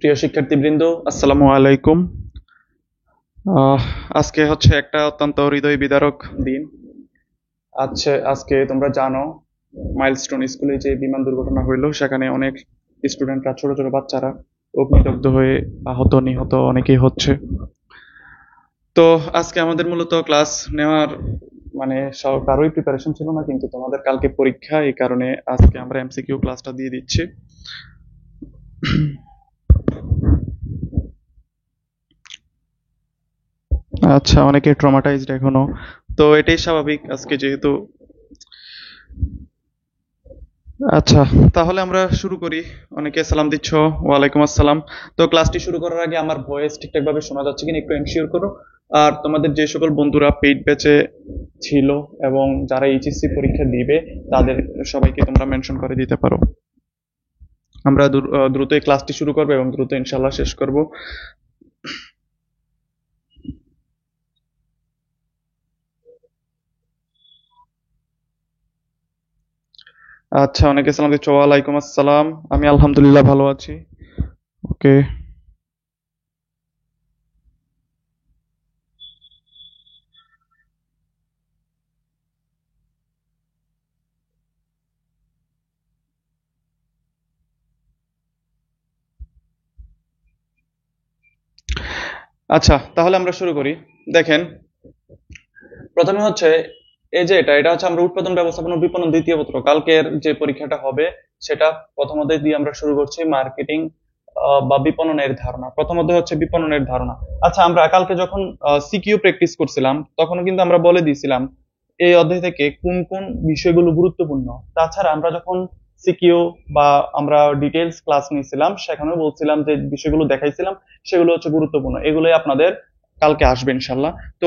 প্রিয় শিক্ষার্থীবৃন্দ, আসসালামু আলাইকুম। আহ, আজকে হচ্ছে একটা অত্যন্ত হৃদয় বিদারক দিন। আজকে তোমরা জানো, মাইলস্টোন স্কুলে যে বিমান দুর্ঘটনা হইলো, সেখানে অনেক স্টুডেন্টরা, ছোট ছোট বাচ্চারা অগ্নিদগ্ধ হয়ে আহত নিহত অনেকেই হচ্ছে। তো আজকে আমাদের মূলত ক্লাস নেওয়ার মানে কারোই প্রিপারেশন ছিল না, কিন্তু তোমাদের কালকে পরীক্ষা, এই কারণে আজকে আমরা এমসিকিউ ক্লাসটা দিয়ে দিচ্ছি। আচ্ছা, অনেকে ট্রমাটাইজড এখনো, তো এটাই স্বাভাবিক আজকে যেহেতু। আচ্ছা, তাহলে আমরা শুরু করি। অনেকে সালাম দিচ্ছ, ওয়ালাইকুম আসসালাম। তো ক্লাসটি শুরু করার আগে আমার ভয়েস ঠিকঠাক ভাবে শোনা যাচ্ছে কিনা একটু এনশিওর করো। আর তোমাদের যে সকল বন্ধুরা পেইড ব্যাচে ছিল এবং যারা এইচএসসি পরীক্ষা দিবে, তাদের সবাইকে তোমরা মেনশন করে দিতে পারো। আমরা দ্রুত এই ক্লাসটি শুরু করবো এবং দ্রুত ইনশাল্লাহ শেষ করব। আচ্ছা, অনেকে সালাম দিচ্ছ, ওয়ালাইকুম আসসালাম। আমি আলহামদুলিল্লাহ ভালো আছি। ওকে। আচ্ছা, তাহলে আমরা শুরু করি। দেখেন, প্রথমে হচ্ছে এই যে এটা হচ্ছে আমরা উৎপাদন ব্যবস্থাপনা ও বিপণন দ্বিতীয় পত্র, কালকের যে পরীক্ষাটা হবে সেটা প্রথমত দিয়ে আমরা শুরু করছি মার্কেটিং বা বিপণনের ধারণা। প্রথমত হচ্ছে বিপণনের ধারণা। আচ্ছা, আমরা কালকে যখন সিকিউ প্র্যাকটিস করছিলাম তখন কিন্তু আমরা বলে দিয়েছিলাম এই অধ্যায় থেকে কোন কোন বিষয়গুলো গুরুত্বপূর্ণ। তাছাড়া আমরা যখন সিকিউ বা আমরা ডিটেলস ক্লাস নিয়েছিলাম সেখানেও বলছিলাম যে বিষয়গুলো দেখাইছিলাম সেগুলো হচ্ছে গুরুত্বপূর্ণ, এগুলোই আপনাদের কালকে আসবে ইনশাল্লাহ। তো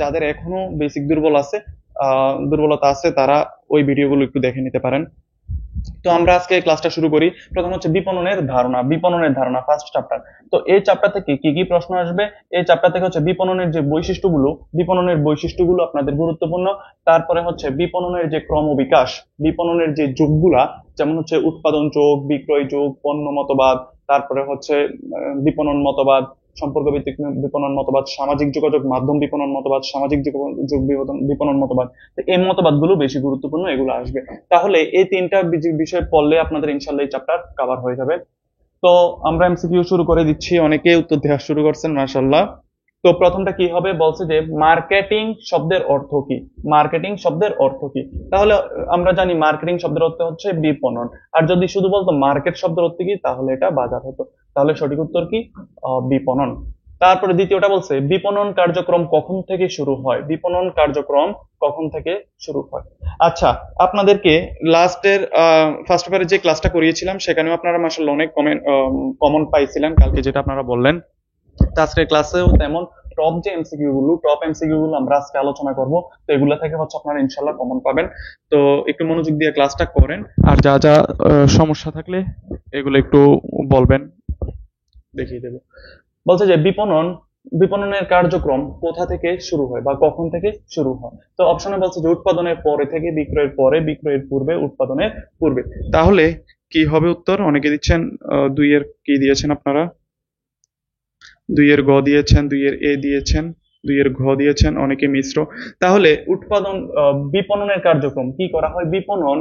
যাদের এখনো বেসিক দুর্বলতা আছে, তারা ওই ভিডিওগুলো একটু দেখে নিতে পারেন। তো আমরা আজকে ক্লাসটা শুরু করি। প্রথম হচ্ছে বিপণনের ধারণা ফার্স্ট চ্যাপ্টার। তো এই চ্যাপ্টার থেকে কি কি প্রশ্ন আসবে? এই চ্যাপ্টার থেকে হচ্ছে বিপণনের বৈশিষ্ট্যগুলো আপনাদের গুরুত্বপূর্ণ। তারপরে হচ্ছে বিপণনের যে ক্রমবিকাশ, বিপণনের যে যুগগুলা, যেমন হচ্ছে উৎপাদন যোগ, বিক্রয় যোগ, পণ্য মতবাদ, তারপরে হচ্ছে বিপণন মতবাদ, সম্পর্ক ভিত্তিক বিপণন মতবাদ, সামাজিক যোগাযোগ মাধ্যম বিপণন মতবাদ, সামাজিক যোগ বিপণন মতবাদ। তো এই মতবাদগুলো বেশি গুরুত্বপূর্ণ, এগুলো আসবে। তাহলে এই তিনটা বিষয় পড়লে আপনাদের ইনশাল্লাহ এই চ্যাপ্টার কভার হয়ে যাবে। তো আমরা এমসিকিউ শুরু করে দিচ্ছি, অনেকে উত্তর দেওয়া শুরু করছেন, মাশাআল্লাহ। তো প্রথমটা কি হবে, বলছে যে মার্কেটিং শব্দের অর্থ কি। মার্কেটিং শব্দের অর্থ কি? তাহলে আমরা জানি মার্কেটিং শব্দের অর্থ হচ্ছে বিপণন। আর যদি শুধু বলতো মার্কেট শব্দের অর্থ কি, তাহলে এটা বাজার হতো। তাহলে সঠিক উত্তর কি? বিপণন। তারপরে দ্বিতীয়টা বলছে বিপণন কার্যক্রম কখন থেকে শুরু হয়। বিপণন কার্যক্রম কখন থেকে শুরু হয়? আচ্ছা, আপনাদেরকে লাস্টের ফার্স্ট পেপারে যে ক্লাসটা করিয়েছিলাম সেখানেও আপনারা মাশাআল্লাহ অনেক কমন পাইছিলেন কালকে, যেটা আপনারা বললেন। তো আজকের ক্লাসেও তেমন টপ এমসিকিউ গুলো আমরা আজকে আলোচনা করব। তো এগুলা থেকে হচ্ছে আপনারা ইনশাল্লাহ কমন পাবেন। তো একটু মনোযোগ দিয়ে ক্লাসটা করেন, আর যা যা সমস্যা থাকলে এগুলো একটু বলবেন, দেখিয়ে দেবো। বলছে যে বিপণনের কার্যক্রম কোথা থেকে শুরু হয় বা কখন থেকে শুরু হয়। তো অপশনে বলছে যে উৎপাদনের পরে থেকে, বিক্রয়ের পরে, বিক্রয়ের পূর্বে, উৎপাদনের পূর্বে। তাহলে কি হবে উত্তর? অনেকে দিচ্ছেন দুইয়ের কি দিয়েছেন আপনারা? দুইয়ের গ দিয়েছেন, দুইয়ের এ দিয়েছেন, দুইয়ের ঘ দিয়েছেন, অনেকে মিশ্র। তাহলে বিপণনের কার্যক্রম কি করা হয়? বিপণন,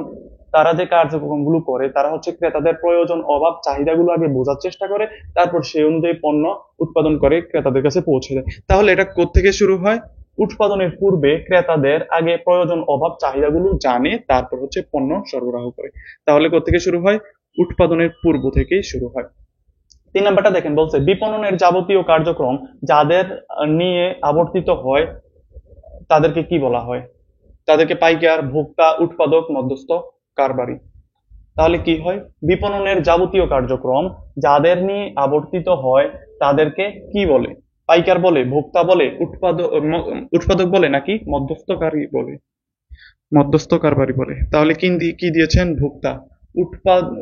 তারা যে কার্যক্রমগুলো করে তারা হচ্ছে ক্রেতাদের প্রয়োজন অভাব চাহিদাগুলো আগে বোঝার চেষ্টা করে, তারপর সেই অনুযায়ী পণ্য উৎপাদন করে ক্রেতাদের কাছে পৌঁছে দেয়। তাহলে এটা কোত্থেকে শুরু হয়? উৎপাদনের পূর্বে ক্রেতাদের আগে প্রয়োজন অভাব চাহিদাগুলো জানে, তারপর হচ্ছে পণ্য সরবরাহ করে। তাহলে কোত্থেকে শুরু হয়? উৎপাদনের পূর্ব থেকেই শুরু হয়। 3 নাম্বারটা দেখেন, বলছে বিপণনের যাবতীয় কার্যক্রম যাদের নিয়ে আবর্তিত হয় তাদেরকে কি বলা হয়? তাদেরকে পাইকার, ভোক্তা, উৎপাদক, মধ্যস্থ, কারবারি। তাহলে কি হয়? বিপণনের যাবতীয় কার্যক্রম যাদের নিয়ে আবর্তিত হয় তাদেরকে কি বলে? পাইকার বলে, ভোক্তা বলে, উৎপাদক বলে, নাকি মধ্যস্থকারী বলে? মধ্যস্থ কারবারি বলে। তাহলে কি দিয়েছেন? ভোক্তা।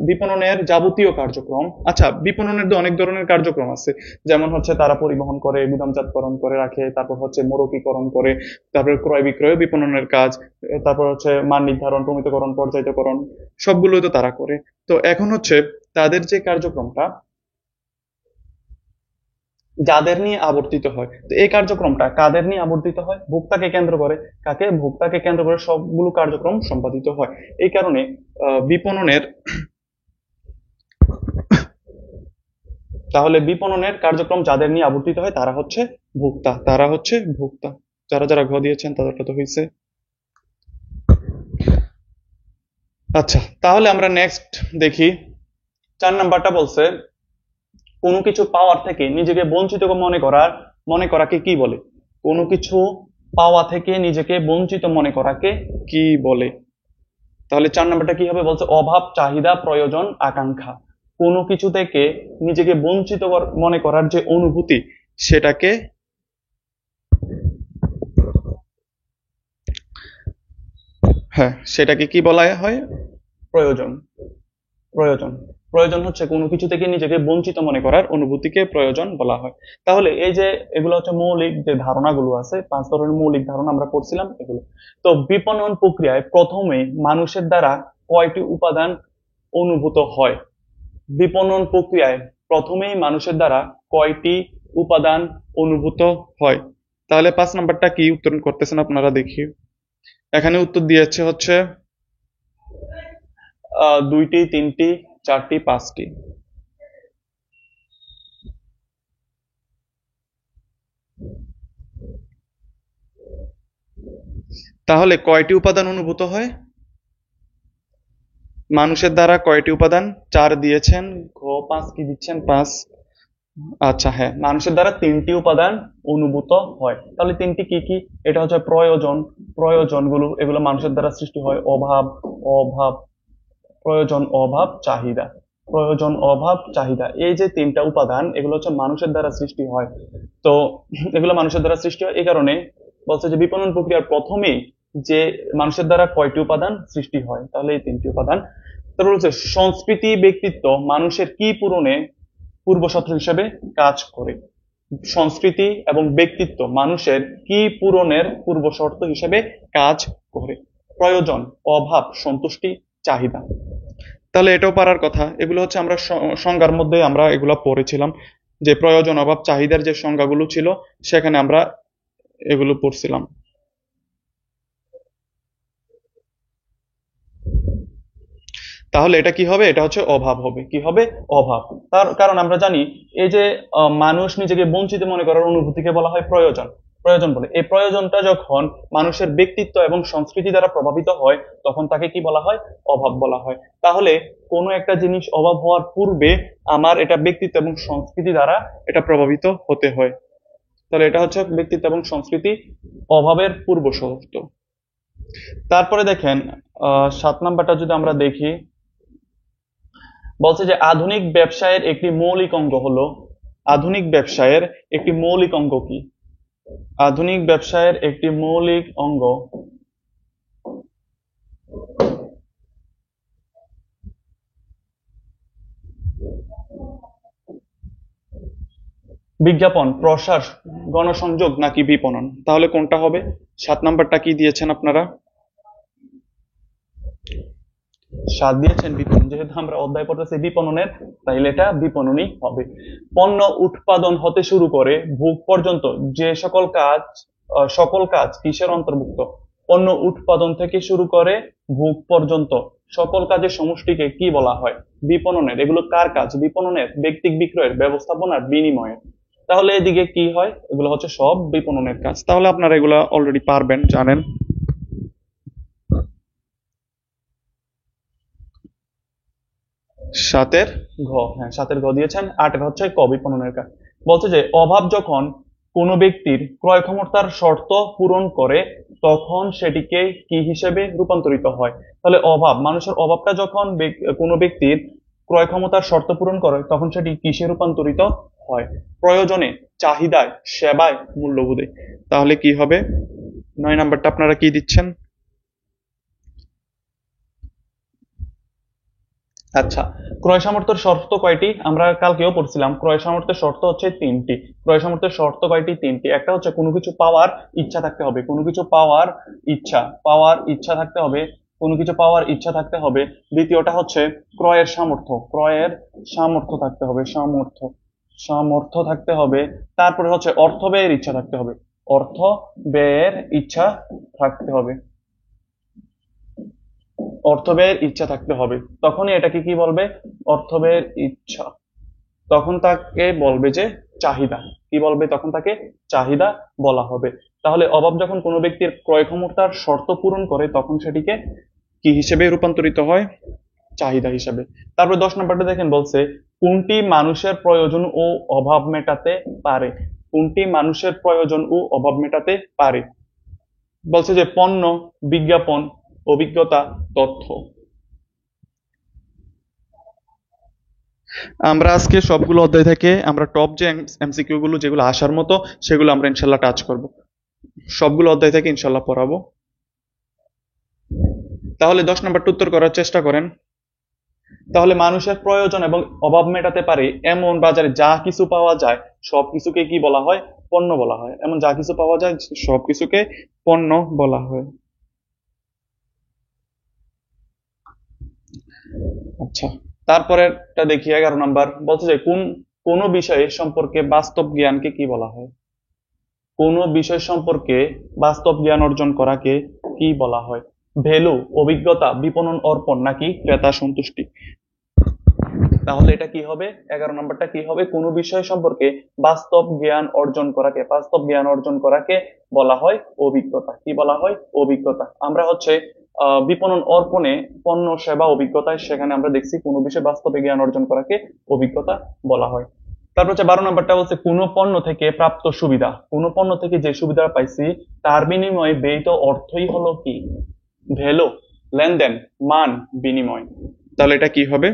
বিপণনের যাবতীয় কার্যক্রম। আচ্ছা, বিপণনের তো অনেক ধরনের কার্যক্রম আছে। যেমন হচ্ছে তারা পরিবহন করে, গুদামজাতকরণ করে রাখে, তারপর হচ্ছে মোড়কীকরণ করে, তারপর ক্রয় বিক্রয় বিপণনের কাজ, তারপর হচ্ছে মান নির্ধারণ, প্রমিতকরণ, পর্যায়িতকরণ, সবগুলোই তো তারা করে। তো এখন হচ্ছে তাদের যে কার্যক্রমটা যাদের নিয়ে আবর্তিত হয়, তো এই কার্যক্রমটা কাদের নিয়ে আবর্তিত হয়? ভোক্তাকে কেন্দ্র করে। কাকে? ভোক্তাকে কেন্দ্র করে সবগুলো কার্যক্রম সম্পাদিত হয়। এই কারণে বিপণনের তাহলে বিপণনের কার্যক্রম যাদের নিয়ে আবর্তিত হয় তারা হচ্ছে ভোক্তা। তারা হচ্ছে ভোক্তা। যারা যারা ঘ দিয়েছেন তাদেরটা তো হয়েছে। আচ্ছা, তাহলে আমরা নেক্সট দেখি। 4 নাম্বারটা বলছে কোনো কিছু পাওয়ার থেকে নিজেকে বঞ্চিত মনে করাকে কি বলে? কোনো কিছু পাওয়া থেকে নিজেকে বঞ্চিত মনে করাকে কি বলে? তাহলে 4 নাম্বারটা কি হবে? বলছে অভাব, চাহিদা, প্রয়োজন, আকাঙ্ক্ষা। কোনো কিছু থেকে নিজেকে বঞ্চিত মনে করার যে অনুভূতি, সেটাকে সেটাকে কি বলা হয়? প্রয়োজন। প্রয়োজন। প্রয়োজন হচ্ছে কোনো কিছু থেকে নিজেকে বঞ্চিত মনে করার অনুভূতিকে প্রয়োজন বলা হয়। তাহলে এই যে এগুলো হচ্ছে মৌলিক যে ধারণাগুলো আছে, 5 ধরনের মৌলিক ধারণা আমরা পড়ছিলাম এগুলো। তো বিপণন প্রক্রিয়ায় প্রথমে মানুষের দ্বারা কয়টি উপাদান অনুভূত হয়? বিপণন প্রক্রিয়ায় প্রথমেই মানুষের দ্বারা কয়টি উপাদান অনুভূত হয়? তাহলে 5 নাম্বারটা কি উত্তর করতেছেন আপনারা দেখি। এখানে উত্তর দিয়েছে হচ্ছে 2টি, 3টি, 4টি, 5টি। তাহলে কয়টি উপাদান অনুভূত হয়? মানুষের দ্বারা কয়টি উপাদান? 4 দিয়েছেন। ঘ 5 কি দিচ্ছেন? 5। আচ্ছা, হ্যাঁ, মানুষের দ্বারা 3টি উপাদান অনুভূত হয়। তাহলে 3টি কি কি? এটা হচ্ছে প্রয়োজন। প্রয়োজনগুলো এগুলো মানুষের দ্বারা সৃষ্টি হয়। অভাব, অভাব, প্রয়োজন, অভাব, চাহিদা। প্রয়োজন, অভাব, চাহিদা, এই যে 3টা উপাদান এগুলো হচ্ছে মানুষের দ্বারা সৃষ্টি হয়। তো এগুলো মানুষের দ্বারা সৃষ্টি হয় এই কারণে বলছে যে বিপণন প্রক্রিয়ার প্রথমেই যে মানুষের দ্বারা কয়টি উপাদান সৃষ্টি হয়? তাহলে এই 3টি উপাদান। তারপর হচ্ছে সংস্কৃতি, ব্যক্তিত্ব মানুষের কি পূরণে পূর্বশর্ত হিসেবে কাজ করে? সংস্কৃতি এবং ব্যক্তিত্ব মানুষের কি পূরণের পূর্বশর্ত হিসেবে কাজ করে? প্রয়োজন, অভাব, সন্তুষ্টি, চাহিদা। তাহলে এটাও পারার কথা। এগুলো হচ্ছে আমরা সংজ্ঞার মধ্যে আমরা এগুলো পড়েছিলাম, যে প্রয়োজন, অভাব, চাহিদার যে সংজ্ঞাগুলো ছিল সেখানে আমরা এগুলো পড়ছিলাম। তাহলে এটা কি হবে? এটা হচ্ছে অভাব হবে। কি হবে? অভাব। তার কারণ আমরা জানি এই যে মানুষ নিজেকে বঞ্চিত মনে করার অনুভূতিকে বলা হয় প্রয়োজন। প্রয়োজন বলে এই প্রয়োজনটা যখন মানুষের ব্যক্তিত্ব এবং সংস্কৃতি দ্বারা প্রভাবিত হয় তখন তাকে কি বলা হয়? অভাব বলা হয়। তাহলে কোনো একটা জিনিস অভাব হওয়ার পূর্বে আমার এটা ব্যক্তিত্ব এবং সংস্কৃতি দ্বারা এটা প্রভাবিত হতে হয়। তাহলে এটা হচ্ছে ব্যক্তিত্ব এবং সংস্কৃতি অভাবের পূর্ব শর্ত। তারপরে দেখেন 7 নাম্বারটা যদি আমরা দেখি, বলছে যে আধুনিক ব্যবসায়ের একটি মৌলিক অঙ্গ হলো। আধুনিক ব্যবসায়ের একটি মৌলিক অঙ্গ কি? আধুনিক ব্যবসায়ের একটি মৌলিক অঙ্গ বিজ্ঞাপন, প্রসার, গণসংযোগ, নাকি বিপণন? তাহলে কোনটা হবে? 7 নাম্বারটা কি দিয়েছেন আপনারা? 7 দিয়েছেন বিপণন। যেহেতু আমরা অধ্যায় পড়তেছি বিপণনের, তাইলে এটা বিপণনই হবে। পণ্য উৎপাদন হতে শুরু করে ভোগ পর্যন্ত যে সকল কাজ কিসের অন্তর্ভুক্ত? পণ্য উৎপাদন থেকে শুরু করে ভোগ পর্যন্ত সকল কাজের সমষ্টিকে কি বলা হয়? বিপণনের। এগুলো কার কাজ? বিপণনের, ব্যক্তিক বিক্রয়ের, ব্যবস্থাপনার, বিনিময়ের। তাহলে এদিকে কি হয়? এগুলো হচ্ছে সব বিপণনের কাজ। তাহলে আপনারা এগুলো অলরেডি পারবেন, জানেন। 7-এর ঘ। হ্যাঁ, 7-এর ঘ দিয়েছেন। 8-এর হচ্ছে ক, বিপণনের কাজ। বলছে যে অভাব যখন কোনো ব্যক্তির ক্রয় ক্ষমতার শর্ত পূরণ করে তখন সেটিকে কি হিসেবে রূপান্তরিত হয়। তাহলে অভাব, মানুষের অভাবটা যখন কোনো ব্যক্তির ক্রয় ক্ষমতার শর্ত পূরণ করে তখন সেটি কিসে রূপান্তরিত হয়? প্রয়োজনে, চাহিদায়, সেবায়, মূল্যবোধে। তাহলে কি হবে? 9 নাম্বারটা আপনারা কি দিচ্ছেন? আচ্ছা, ক্রয় সামর্থ্যের শর্ত কয়টি? আমরা কালকেও পড়ছিলাম ক্রয় সামর্থ্যের শর্ত হচ্ছে তিনটি। ক্রয় সামর্থ্যের শর্ত কয়টি? তিনটি। একটা হচ্ছে কোনো কিছু পাওয়ার ইচ্ছা থাকতে হবে, কোনো কিছু পাওয়ার ইচ্ছা থাকতে হবে, কোনো কিছু পাওয়ার ইচ্ছা থাকতে হবে। দ্বিতীয়টা হচ্ছে ক্রয়ের সামর্থ্য থাকতে হবে, সামর্থ্য থাকতে হবে। তারপরে হচ্ছে অর্থ ব্যয়ের ইচ্ছা থাকতে হবে, অর্থ ব্যয়ের ইচ্ছা থাকতে হবে, অর্থ ব্যয়ের ইচ্ছা থাকতে হবে। তখনই এটাকে কি বলবে? অর্থ ব্যয়ের ইচ্ছা। তখন তাকে বলবে যে চাহিদা। কি বলবে? তখন তাকে চাহিদা বলা হবে। তাহলে অভাব যখন কোনো ব্যক্তির ক্রয় ক্ষমতার শর্ত পূরণ করে তখন সেটিকে কি হিসেবে রূপান্তরিত হয়? চাহিদা হিসেবে। তারপর 10 নাম্বারটা দেখেন, বলছে কোনটি মানুষের প্রয়োজন ও অভাব মেটাতে পারে? কোনটি মানুষের প্রয়োজন ও অভাব মেটাতে পারে? বলছে যে পণ্য, বিজ্ঞাপন, অভিজ্ঞতা, তথ্য। আমরা আজকে সবগুলো অধ্যায় থেকে আমরা টপ যে এমসিকিউ গুলো যেগুলো আসার মতো সেগুলো আমরা ইনশাল্লাহ টাচ করব। সবগুলো অধ্যায় থেকে ইনশাল্লাহ পড়াবো। তাহলে 10 নাম্বারটা উত্তর করার চেষ্টা করেন। তাহলে মানুষের প্রয়োজন এবং অভাব মেটাতে পারে এমন বাজারে যা কিছু পাওয়া যায় সবকিছুকে কি বলা হয়? পণ্য বলা হয়। এমন যা কিছু পাওয়া যায় সবকিছুকে পণ্য বলা হয়। আচ্ছা, তারপরেরটা দেখি 11 নাম্বার, বলছে যে কোন বিষয়ে সম্পর্কে বাস্তব জ্ঞানকে কি বলা হয়? কোন বিষয় সম্পর্কে বাস্তব জ্ঞান অর্জন করাকে কি বলা হয়? ভ্যালু, অভিজ্ঞতা, বিপণন অর্পণ, নাকি ক্রেতা সন্তুষ্টি? তাহলে এটা কি হবে? 11 নাম্বারটা কি হবে? কোন বিষয় সম্পর্কে বাস্তব জ্ঞান অর্জন করাকে বলা হয় অভিজ্ঞতা। কি বলা হয়? অভিজ্ঞতা। আমরা হচ্ছে বিপণন অর্পণে, পণ্য সেবা অভিজ্ঞতায়, সেখানে আমরা দেখছি কোন বিষয়ে বাস্তবে জ্ঞান অর্জন করাকে অভিজ্ঞতা বলা হয়। তারপর হচ্ছে 12 নাম্বারটা বলছে কোন পণ্য থেকে প্রাপ্ত সুবিধা, কোন পণ্য থেকে যে সুবিধা পাইছি তার বিনিময়ে ব্যয়িত অর্থই হলো কি? ভ্যালু, লেনদেন, মান, বিনিময়। তাহলে এটা কি হবে?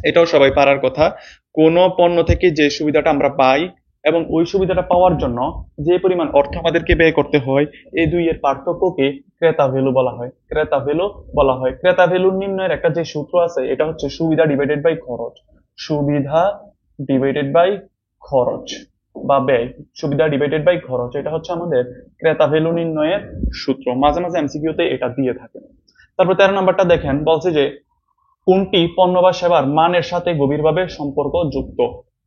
এটাও সবাই পারার কথা। কোন পণ্য থেকে যে সুবিধাটা আমরা পাই এবং ওই সুবিধাটা পাওয়ার জন্য যে পরিমাণ অর্থ আমাদেরকে ব্যয় করতে হয়, এই দুইয়ের পার্থক্যকে ক্রেতা ভ্যালু বলা হয়। ক্রেতা ভ্যালু বলা হয়। ক্রেতা ভ্যালু নির্ণয়ের একটা যে সূত্র আছে, এটা হচ্ছে সুবিধা ডিভাইডেড বাই খরচ। সুবিধা ডিভাইডেড বাই খরচ বা ব্যয়। সুবিধা ডিভাইডেড বাই খরচ, এটা হচ্ছে আমাদের ক্রেতা ভ্যালু নির্ণয়ের সূত্র। মাঝে মাঝে এমসিকিউতে এটা দিয়ে থাকে। তারপর 13 নাম্বারটা দেখেন, বলছে যে কোনটি পণ্য বা সেবার মানের সাথে গভীরভাবে সম্পর্কযুক্ত?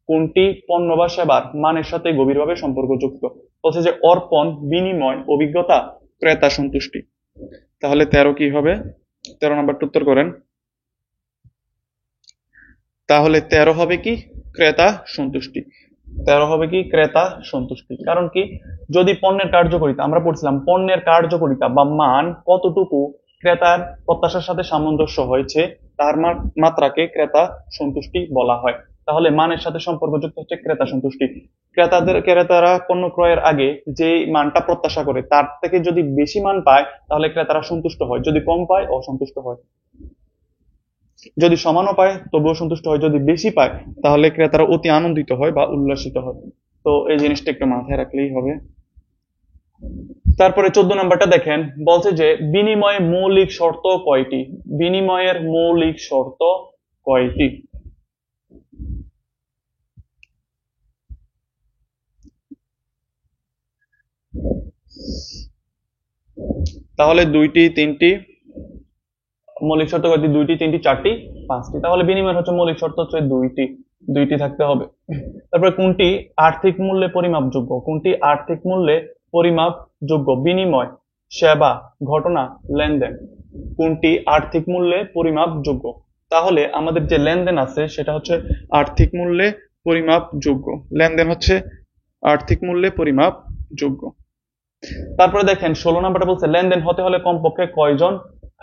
কোনটি পণ্য বা সেবার মানের সাথে গভীরভাবে সম্পর্কযুক্ত? বলছে যে অর্পণ, বিনিময়, অভিজ্ঞতা, ক্রেতা সন্তুষ্টি। তাহলে 13 কি হবে? 13 নাম্বারটা উত্তর করেন। তাহলে 13 হবে কি? ক্রেতা সন্তুষ্টি। 13 হবে কি? ক্রেতা সন্তুষ্টি। কারণ কি? যদি পণ্যের কার্যকারিতা, আমরা পড়ছিলাম পণ্যের কার্যকারিতা বা মান কতটুকু ক্রেতার প্রত্যাশার সাথে সামঞ্জস্য হয়েছে তার মাত্রাকে ক্রেতা সন্তুষ্টি বলা হয়। তাহলে মানের সাথে সম্পর্কযুক্ত হচ্ছে ক্রেতা সন্তুষ্টি। ক্রেতারা পণ্য ক্রয়ের আগে যে মানটা প্রত্যাশা করে তার থেকে যদি বেশি মান পায় তাহলে ক্রেতারা সন্তুষ্ট হয়, যদি কম পায় অসন্তুষ্ট হয়। যদি সমানও পায় তবুও সন্তুষ্ট হয়, যদি বেশি পায় তাহলে ক্রেতারা অতি আনন্দিত হয় বা উল্লাসিত হয়। তো এই জিনিসটা একটু মাথায় রাখলেই হবে। তারপরে 14 নাম্বারটা দেখেন, বলছে যে বিনিময়ের মৌলিক শর্ত কয়টি? বিনিময়ের মৌলিক শর্ত কয়টি? তাহলে দুইটি, তিনটি। মৌলিক শর্ত কয়টি? দুইটি, তিনটি, চারটি, পাঁচটি। তাহলে বিনিময়ের হচ্ছে মৌলিক শর্ত হচ্ছে দুইটি, দুইটি থাকতে হবে। তারপরে কোনটি আর্থিক মূল্যে পরিমাপযোগ্য? কোনটি আর্থিক মূল্যে পরিমাপযোগ্য? বিনিময়, সেবা, ঘটনা, লেনদেন। কোনটি আর্থিক মূল্যে পরিমাপযোগ্য? তাহলে আমাদের যে লেনদেন আছে সেটা হচ্ছে আর্থিক মূল্যে পরিমাপযোগ্য। লেনদেন হচ্ছে আর্থিক মূল্যে পরিমাপযোগ্য। তারপরে দেখেন 16 নাম্বারটা বলছে লেনদেন হতে হলে কমপক্ষে কয়জন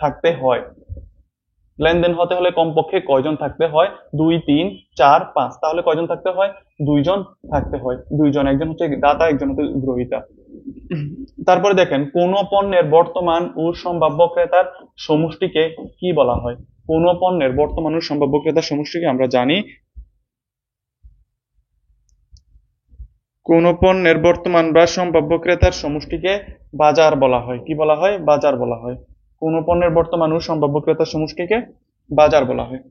থাকতে হয়? লেনদেন হতে হলে কমপক্ষে কয়জন থাকতে হয়? 2 3 4 5। তাহলে কয়জন থাকতে হয়? দুইজন থাকতে হয়। দুইজন, একজন হচ্ছে দাতা, একজন হচ্ছে গ্রহীতা। তারপরে দেখেন, কোন পণ্যের বর্তমান ও সম্ভাব্য ক্রেতার সমষ্টিকে কি বলা হয়? কোন পণ্যের বর্তমান ও সম্ভাব্য ক্রেতার সমষ্টিকে আমরা জানি, কোন পণ্যের বর্তমান বা সম্ভাব্য ক্রেতার সমষ্টিকে বাজার বলা হয়। কি বলা হয়? বাজার বলা হয়। কোন পণ্যের বর্তমান ও সম্ভাব্য ক্রেতার সমষ্টিকে বাজার বলা হয়।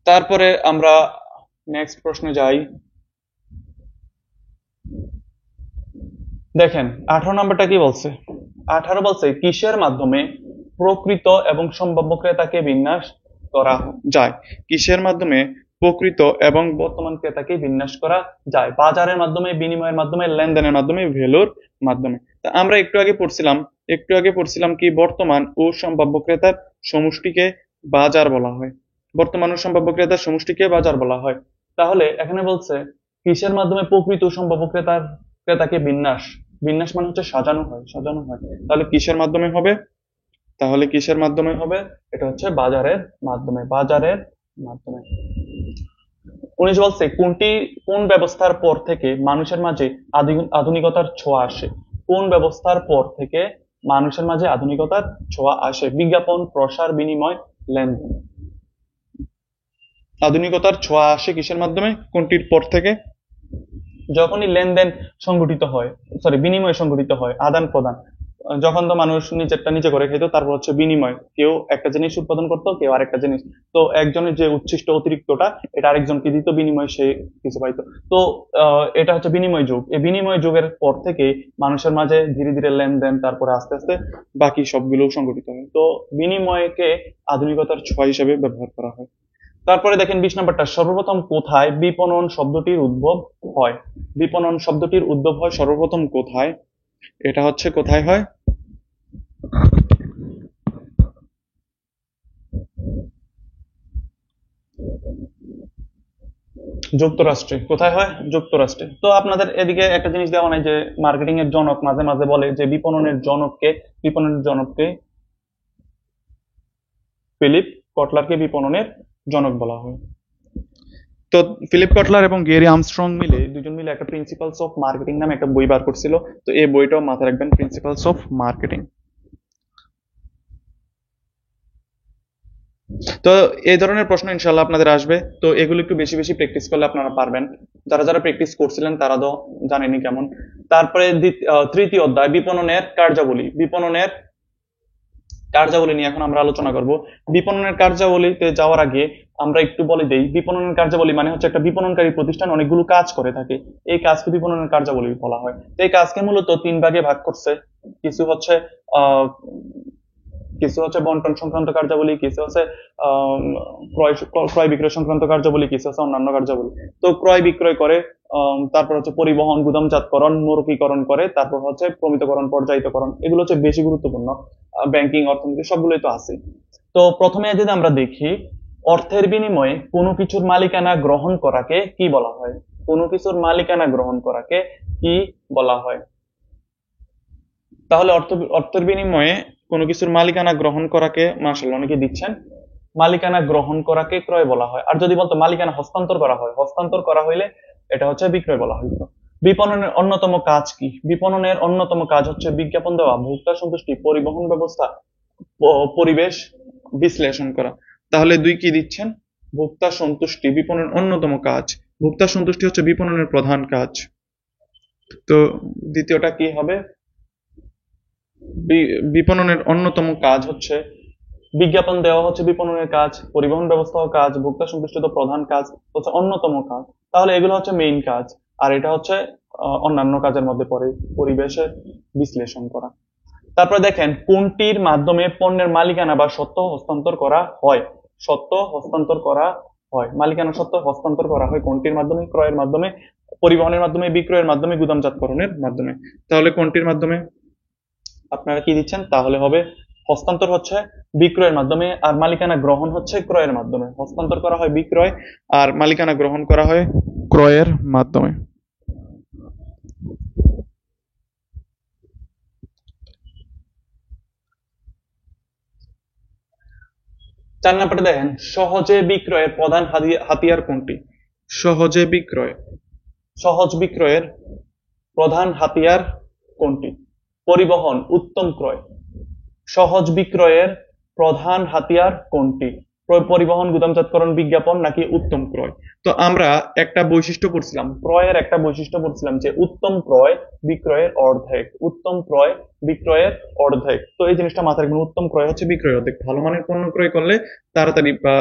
তারপরে আমরা নেক্সট প্রশ্নে যাই। দেখেন 18 নাম্বারটা কি বলছে? 18 বলছে কিসের মাধ্যমে প্রকৃত এবং সম্ভাব্য ক্রেতাকে বিন্যাস করা যায়? কিসের মাধ্যমে প্রকৃত এবং বর্তমান ক্রেতাকে বিন্যাস করা যায়? বাজারের মাধ্যমে, বিনিময়ের মাধ্যমে, লেনদেনের মাধ্যমে, ভ্যালুর মাধ্যমে। তা আমরা একটু আগে পড়ছিলাম কি বর্তমান ও সম্ভাব্য ক্রেতার সমষ্টিকে বাজার বলা হয়। বর্তমান ও সম্ভাব্য ক্রেতার সমষ্টিকে বাজার বলা হয়। তাহলে এখানে বলছে কিসের মাধ্যমে প্রকৃত ও সম্ভাব্য ক্রেতাকে বিন্যাস, বিন্যাস মানে হচ্ছে সাজানো হয়, সাজানো হয়। তাহলে কিসের মাধ্যমে হবে? তাহলে কিসের মাধ্যমে হবে? এটা হচ্ছে বাজারের মাধ্যমে, বাজারের মাধ্যমে। 19 বলছে কোন ব্যবস্থার পর থেকে মানুষের মাঝে আধুনিকতার ছোঁয়া আসে? কোন ব্যবস্থার পর থেকে মানুষের মাঝে আধুনিকতার ছোঁয়া আসে? বিজ্ঞাপন, প্রসার, বিনিময়, লেনদেন। আধুনিকতার ছোঁয়া আসে কিসের মাধ্যমে, কোনটির পর থেকে? যখনই লেনদেন সংগঠিত হয়, সরি বিনিময় সংগঠিত হয়, আদান প্রদান। যখন তো মানুষ নিজেরটা নিজে করে খেত, তারপর হচ্ছে বিনিময়, কেউ একটা জিনিস উৎপাদন করতো, কেউ আরেকটা জিনিস। তো একজনের যে উচ্ছিষ্ট অতিরিক্তটা, এটা আরেকজনকে দিত, বিনিময় সে কিছু পাইতো। তো এটা হচ্ছে বিনিময় যুগ। এই বিনিময় যুগের পর থেকে মানুষের মাঝে ধীরে ধীরে লেনদেন, তারপরে আস্তে আস্তে বাকি সবগুলো সংগঠিত হয়। তো বিনিময়কে আধুনিকতার ছোঁয়া হিসেবে ব্যবহার করা হয়। তারপরে দেখেন 20 নাম্বারটা, সর্বপ্রথম কোথায় বিপণন শব্দটির উদ্ভব হয়? বিপণন শব্দটির উদ্ভব হয় সর্বপ্রথম কোথায়? এটা হচ্ছে কোথায় হয়? যুক্তরাষ্ট্রে। কোথায় হয়? যুক্তরাষ্ট্রে। তো আপনাদের এদিকে একটা জিনিস দেওয়া নাই যে মার্কেটিং এর জনক মাঝে মাঝে বলে যে বিপণনের জনককে, বিপণনের জনককে ফিলিপ কটলারকে বিপণনের জনক বলা হয়। তো ফিলিপ কটলার এবং গেরি আর্মস্ট্রং দুজন মিলে একটা প্রিন্সিপালস অফ মার্কেটিং নামে একটা বই বার করছিল। তো এই বইটাও মাথায় রাখবেন, প্রিন্সিপালস অফ মার্কেটিং। তো এই ধরনের প্রশ্ন ইনশাল্লাহ আপনাদের আসবে। তো এগুলো একটু বেশি বেশি প্র্যাকটিস করলে আপনারা পারবেন। যারা যারা প্র্যাকটিস করছিলেন তারা তো জানেনি কেমন। তারপরে তৃতীয় অধ্যায় বিপণনের কার্যাবলী। বিপণনের কার্যাবলী নিয়ে এখন আমরা আলোচনা করব। বিপণনের কার্যাবলীতে যাওয়ার আগে আমরা একটু বলে দেই, বিপণনের কার্যাবলী মানে হচ্ছে একটা বিপণনকারী প্রতিষ্ঠান অনেকগুলো কাজ করে থাকে, এই কাজকে বিপণনের কার্যাবলী বলা হয়। তো এই কাজকে মূলত 3 ভাগে ভাগ করছে। কিছু হচ্ছে আহ কিছু হচ্ছে বন্টন সংক্রান্ত কার্যাবলী, কিছু হচ্ছে আহ ক্রয় ক্রয় বিক্রয় সংক্রান্ত কার্যাবলী, কিছু হচ্ছে অন্যান্য কার্যাবলী। তো ক্রয় বিক্রয় করে, তারপর হচ্ছে পরিবহন, গুদামজাতকরণ, মরুকীকরণ করে, তারপর হচ্ছে প্রমিতকরণ, পর্যায়িতকরণ, এগুলো হচ্ছে বেশি গুরুত্বপূর্ণ। ব্যাংকিং, অর্থনীতি সবগুলোই তো আছে। তো প্রথমে যদি আমরা দেখি, অর্থের বিনিময়ে কোনো কিছুর মালিকানা গ্রহণ করাকে কি বলা হয়? কোনো কিছুর মালিকানা গ্রহণ করাকে কি বলা হয়? তাহলে অর্থের বিনিময়ে কোনো কিছুর মালিকানা গ্রহণ করাকে, মাশাআল্লাহ অনেকে দিচ্ছেন, মালিকানা গ্রহণ করাকে ক্রয় বলা হয়। আর যদি বলতো মালিকানা হস্তান্তর করা হয়, হস্তান্তর করা হইলে এটা হচ্ছে বিক্রয় বলা হইতো। বিপণনের অন্যতম কাজ কি? বিপণনের অন্যতম কাজ হচ্ছে বিজ্ঞাপন দেওয়া, ভোক্তা সন্তুষ্টি, পরিবহন ব্যবস্থা, পরিবেশ বিশ্লেষণ করা। তাহলে 2 কি দিচ্ছেন? ভোক্তা সন্তুষ্টি বিপণনের অন্যতম কাজ। ভোক্তা সন্তুষ্টি হচ্ছে বিপণনের প্রধান কাজ। তো দ্বিতীয়টা কি হবে? বিপণনের অন্যতম কাজ হচ্ছে বিজ্ঞাপন দেওয়া হচ্ছে বিপণনের কাজ, পরিবহন ব্যবস্থাও কাজ, ভোক্তা সন্তুষ্ট তো প্রধান কাজ, হচ্ছে অন্যতম কাজ। তাহলে এগুলো হচ্ছে মেইন কাজ। আর এটা হচ্ছে অন্যান্য কাজের মধ্যে পড়ে, পরিবেশের বিশ্লেষণ করা। তারপরে দেখেন কোনটির মাধ্যমে পণ্যের মালিকানা বা সত্ত্ব হস্তান্তর করা হয়? সত্ত্ব হস্তান্তর করা হয়, মালিকানা সত্ত্ব হস্তান্তর করা হয় কোনটির মাধ্যমে? ক্রয়ের মাধ্যমে, পরিবহনের মাধ্যমে, বিক্রয়ের মাধ্যমে, গুদামজাতকরণের মাধ্যমে। তাহলে কোনটির মাধ্যমে? আপনারা কি দিচ্ছেন? তাহলে হবে হস্তান্তর হচ্ছে বিক্রয়ের মাধ্যমে, আর মালিকানা গ্রহণ হচ্ছে ক্রয়ের মাধ্যমে। হস্তান্তর করা হয় বিক্রয়, আর মালিকানা গ্রহণ করা হয় ক্রয়ের মাধ্যমে। 4 নাম্বারটা দেখেন, সহজে বিক্রয়ের প্রধান হাতিয়ার কোনটি? সহজে বিক্রয়, সহজ বিক্রয়ের প্রধান হাতিয়ার কোনটি? পরিবহন, উত্তম ক্রয়। সহজ বিক্রয়ের প্রধান হাতিয়ার কোনটি? পরিবহন, গুদামজাতকরণ, বিজ্ঞাপন নাকি উত্তম ক্রয়? তো আমরা একটা বৈশিষ্ট্য পড়ছিলাম, ক্রয়ের একটা বৈশিষ্ট্য পড়ছিলাম যে উত্তম ক্রয় বিক্রয়ের অর্ধেক, উত্তম ক্রয় বিক্রয়ের অর্ধেক। তো এই জিনিসটা মাথায় রাখবেন, উত্তম ক্রয় হচ্ছে বিক্রয় অর্ধেক। ভালো মানের পণ্য ক্রয় করলে তাড়াতাড়ি বা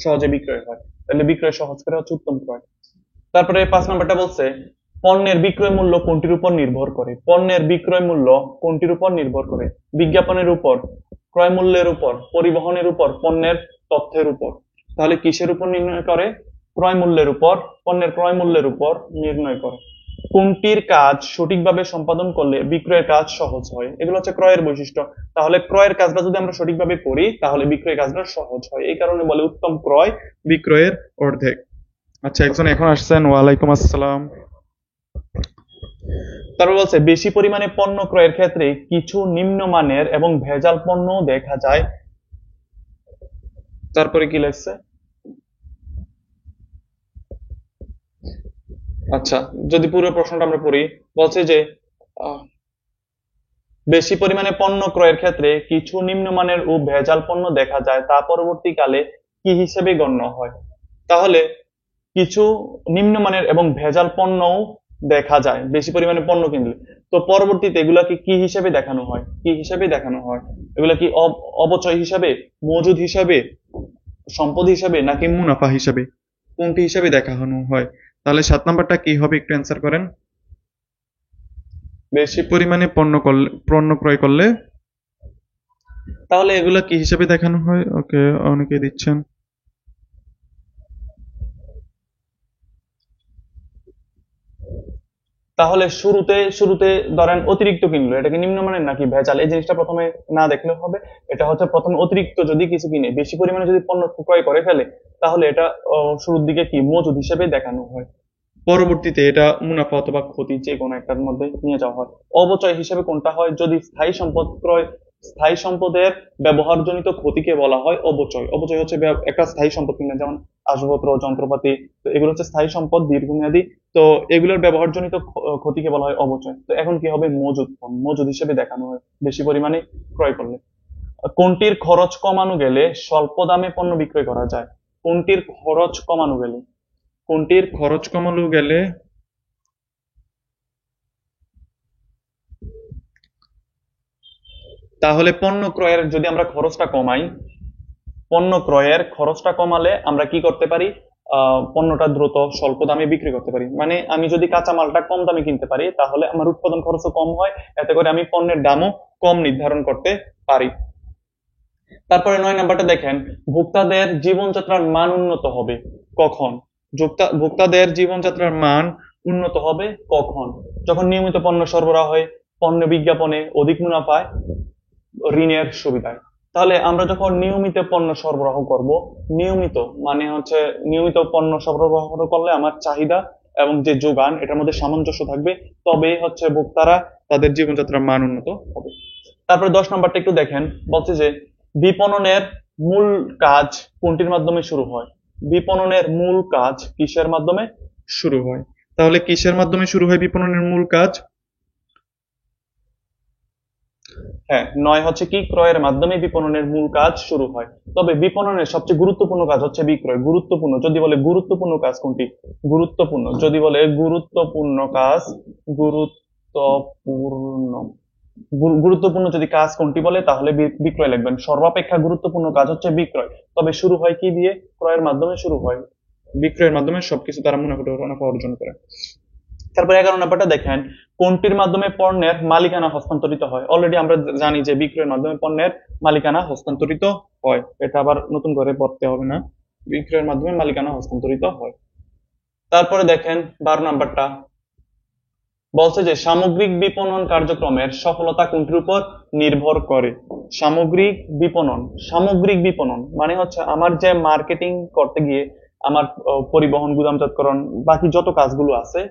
সহজে বিক্রয় হয়, তাহলে বিক্রয় সহজ করে হচ্ছে উত্তম ক্রয়। তারপরে 5 নাম্বারটা বলছে, পণ্যের বিক্রয় মূল্য কোনটির উপর নির্ভর করে? পণ্যের বিক্রয় মূল্য কোনটির উপর নির্ভর করে? বিজ্ঞাপনের উপর, ক্রয় মূল্যের উপর, পরিবহনের উপর, পণ্যের তথ্যের উপর। তাহলে কিসের উপর নির্ণয় করে? ক্রয় মূল্যের উপর, পণ্যের ক্রয় মূল্যের উপর নির্ণয় করে। কোনটির কাজ সঠিকভাবে সম্পাদন করলে বিক্রয়ের কাজ সহজ হয়? এগুলো হচ্ছে ক্রয়ের বৈশিষ্ট্য। তাহলে ক্রয়ের কাজটা যদি আমরা সঠিকভাবে করি তাহলে বিক্রয়ের কাজটা সহজ হয়, এই কারণে বলে উত্তম ক্রয় বিক্রয়ের অর্ধেক। আচ্ছা, একজন এখন আসছেন, ওয়ালাইকুম আসসালাম। তারপর বলছে, বেশি পরিমাণে পণ্য ক্রয়ের ক্ষেত্রে কিছু নিম্নমানের এবং ভেজাল পণ্য দেখা যায়। তারপরে কি লেখছে? আচ্ছা, যদি পুরো প্রশ্নটা আমরা পড়ি, বলছে যে আহ, বেশি পরিমাণে পণ্য ক্রয়ের ক্ষেত্রে কিছু নিম্নমানের ও ভেজাল পণ্য দেখা যায়, তা পরবর্তীকালে কি হিসেবে গণ্য হয়? তাহলে কিছু নিম্নমানের এবং ভেজাল পণ্যও দেখা যায় বেশি পরিমাণে পণ্য কিনলে, তো পরবর্তীতে এগুলাকে কি হিসেবে দেখানো হয়? কি হিসেবে দেখানো হয়? এগুলা কি অবচয় হিসাবে, মজুদ হিসাবে, সম্পদ হিসাবে নাকি মুনাফা হিসাবে? কোনটি হিসাবে দেখানো হয়? তাহলে 7 নাম্বারটা কি হবে, একটু অ্যান্সার করেন। বেশি পরিমাণে পণ্য ক্রয় করলে, তাহলে এগুলা কি হিসাবে দেখানো হয়? ওকে, অনেকে দিচ্ছেন। তাহলে শুরুতে শুরুতে ধরেন অতিরিক্ত কিনলো, এটা কি নিম্নমানের নাকি ভেজাল, এই জিনিসটা প্রথমে না দেখলে হবে। এটা হচ্ছে প্রথমে অতিরিক্ত যদি কিছু কিনে, বেশি পরিমাণে যদি পণ্য ক্রয় করে ফেলে, তাহলে এটা শুরুর দিকে কি মজুদ হিসেবে দেখানো হয়, পরবর্তীতে এটা মুনাফা অথবা ক্ষতি যে কোনো একটার মধ্যে নিয়ে যাওয়া হয়। অবচয় হিসেবে কোনটা হয়? যদি স্থায়ী সম্পদ ক্রয়, স্থায়ী সম্পদের ব্যবহারজনিত ক্ষতিকে বলা হয় অবচয়। অবচয় হচ্ছে একটা স্থায়ী সম্পদ কিনলেন, যেমন আসবাবপত্র, যন্ত্রপাতি, তো এগুলো হচ্ছে স্থায়ী সম্পদ, দীর্ঘমেয়াদী। তো এগুলোর ব্যবহারজনিত ক্ষতিকে বলা হয় অবচয়। তো এখন কি হবে? মজুদ পণ্য, মজুদ হিসেবে দেখানো হয় বেশি পরিমাণে ক্রয় করলে। কোনটির খরচ কমানো গেলে স্বল্প দামে পণ্য বিক্রয় করা যায়? কোনটির খরচ কমানো গেলে, কোনটির খরচ কমানো গেলে, তাহলে পণ্য ক্রয়ের যদি আমরা খরচটা কমাই, পণ্য ক্রয়ের খরচটা কমালে আমরা কি করতে পারি? পণ্যটা দ্রুত স্বল্প দামে বিক্রি করতে পারি। মানে আমি যদি কাঁচা মালটা কম দামে কিনতে পারি তাহলে আমার উৎপাদন খরচও কম হয়, এতে করে আমি পণ্যের দামও কম নির্ধারণ করতে পারি। তারপরে 9 নাম্বারটা দেখেন, ভোক্তাদের জীবনযাত্রার মান উন্নত হবে কখন? ভোক্তাদের জীবনযাত্রার মান উন্নত হবে কখন? যখন নিয়মিত পণ্য সরবরাহ হয়, পণ্য বিজ্ঞাপনে, অধিক মুনাফায়, ঋণের সুবিধায়। তাহলে আমরা যখন নিয়মিত পণ্য সরবরাহ করব, নিয়মিত মানে হচ্ছে নিয়মিত পণ্য সরবরাহ করলে আমার চাহিদা এবং যে যোগান এটার মধ্যে সামঞ্জস্য থাকবে, তবে হচ্ছে ভোক্তারা তাদের জীবনযাত্রার মান উন্নত হবে। তারপরে 10 নম্বরটা একটু দেখেন, বলছে যে বিপণনের মূল কাজ কোনটির মাধ্যমে শুরু হয়? বিপণনের মূল কাজ কিসের মাধ্যমে শুরু হয়? তাহলে কিসের মাধ্যমে শুরু হয় বিপণনের মূল কাজ? হ্যাঁ, 9 হচ্ছে কি, ক্রয়ের মাধ্যমে বিপণনের মূল কাজ শুরু হয়। তবে বিপণনের সবচেয়ে গুরুত্বপূর্ণ কাজ হচ্ছে বিক্রয়। গুরুত্বপূর্ণ যদি বলে গুরুত্বপূর্ণ কাজ কোনটি? গুরুত্বপূর্ণ যদি বলে গুরুত্বপূর্ণ কাজ, গুরুত্বপূর্ণ, গুরুত্বপূর্ণ যদি কাজ কোনটি বলে তাহলে বিক্রয় লিখবেন। সর্বাপেক্ষা গুরুত্বপূর্ণ কাজ হচ্ছে বিক্রয়। তবে শুরু হয় কি দিয়ে? ক্রয়ের মাধ্যমে শুরু হয়। বিক্রয়ের মাধ্যমে সবকিছু তারা মুনাফা অর্জন করে। তারপর 11 নাম্বারটা দেখেন, কোনটির মাধ্যমে পণ্যের মালিকানা হস্তান্তরিত হয়? অলরেডি আমরা জানি যে বিক্রয়ের মাধ্যমে পণ্যের মালিকানা হস্তান্তরিত হয়, এটা আবার নতুন করে পড়তে হবে না, বিক্রয়ের মাধ্যমে মালিকানা হস্তান্তরিত হয়। তারপরে দেখেন 12 নাম্বারটা বলছে যে সামগ্রিক বিপণন কার্যক্রমের সফলতা কোনটির উপর নির্ভর করে? সামগ্রিক বিপণন, সামগ্রিক বিপণন মানে হচ্ছে আমার যে মার্কেটিং করতে গিয়ে আমার পরিবহন, গুদামজাতকরণ, বাকি যত কাজগুলো আছে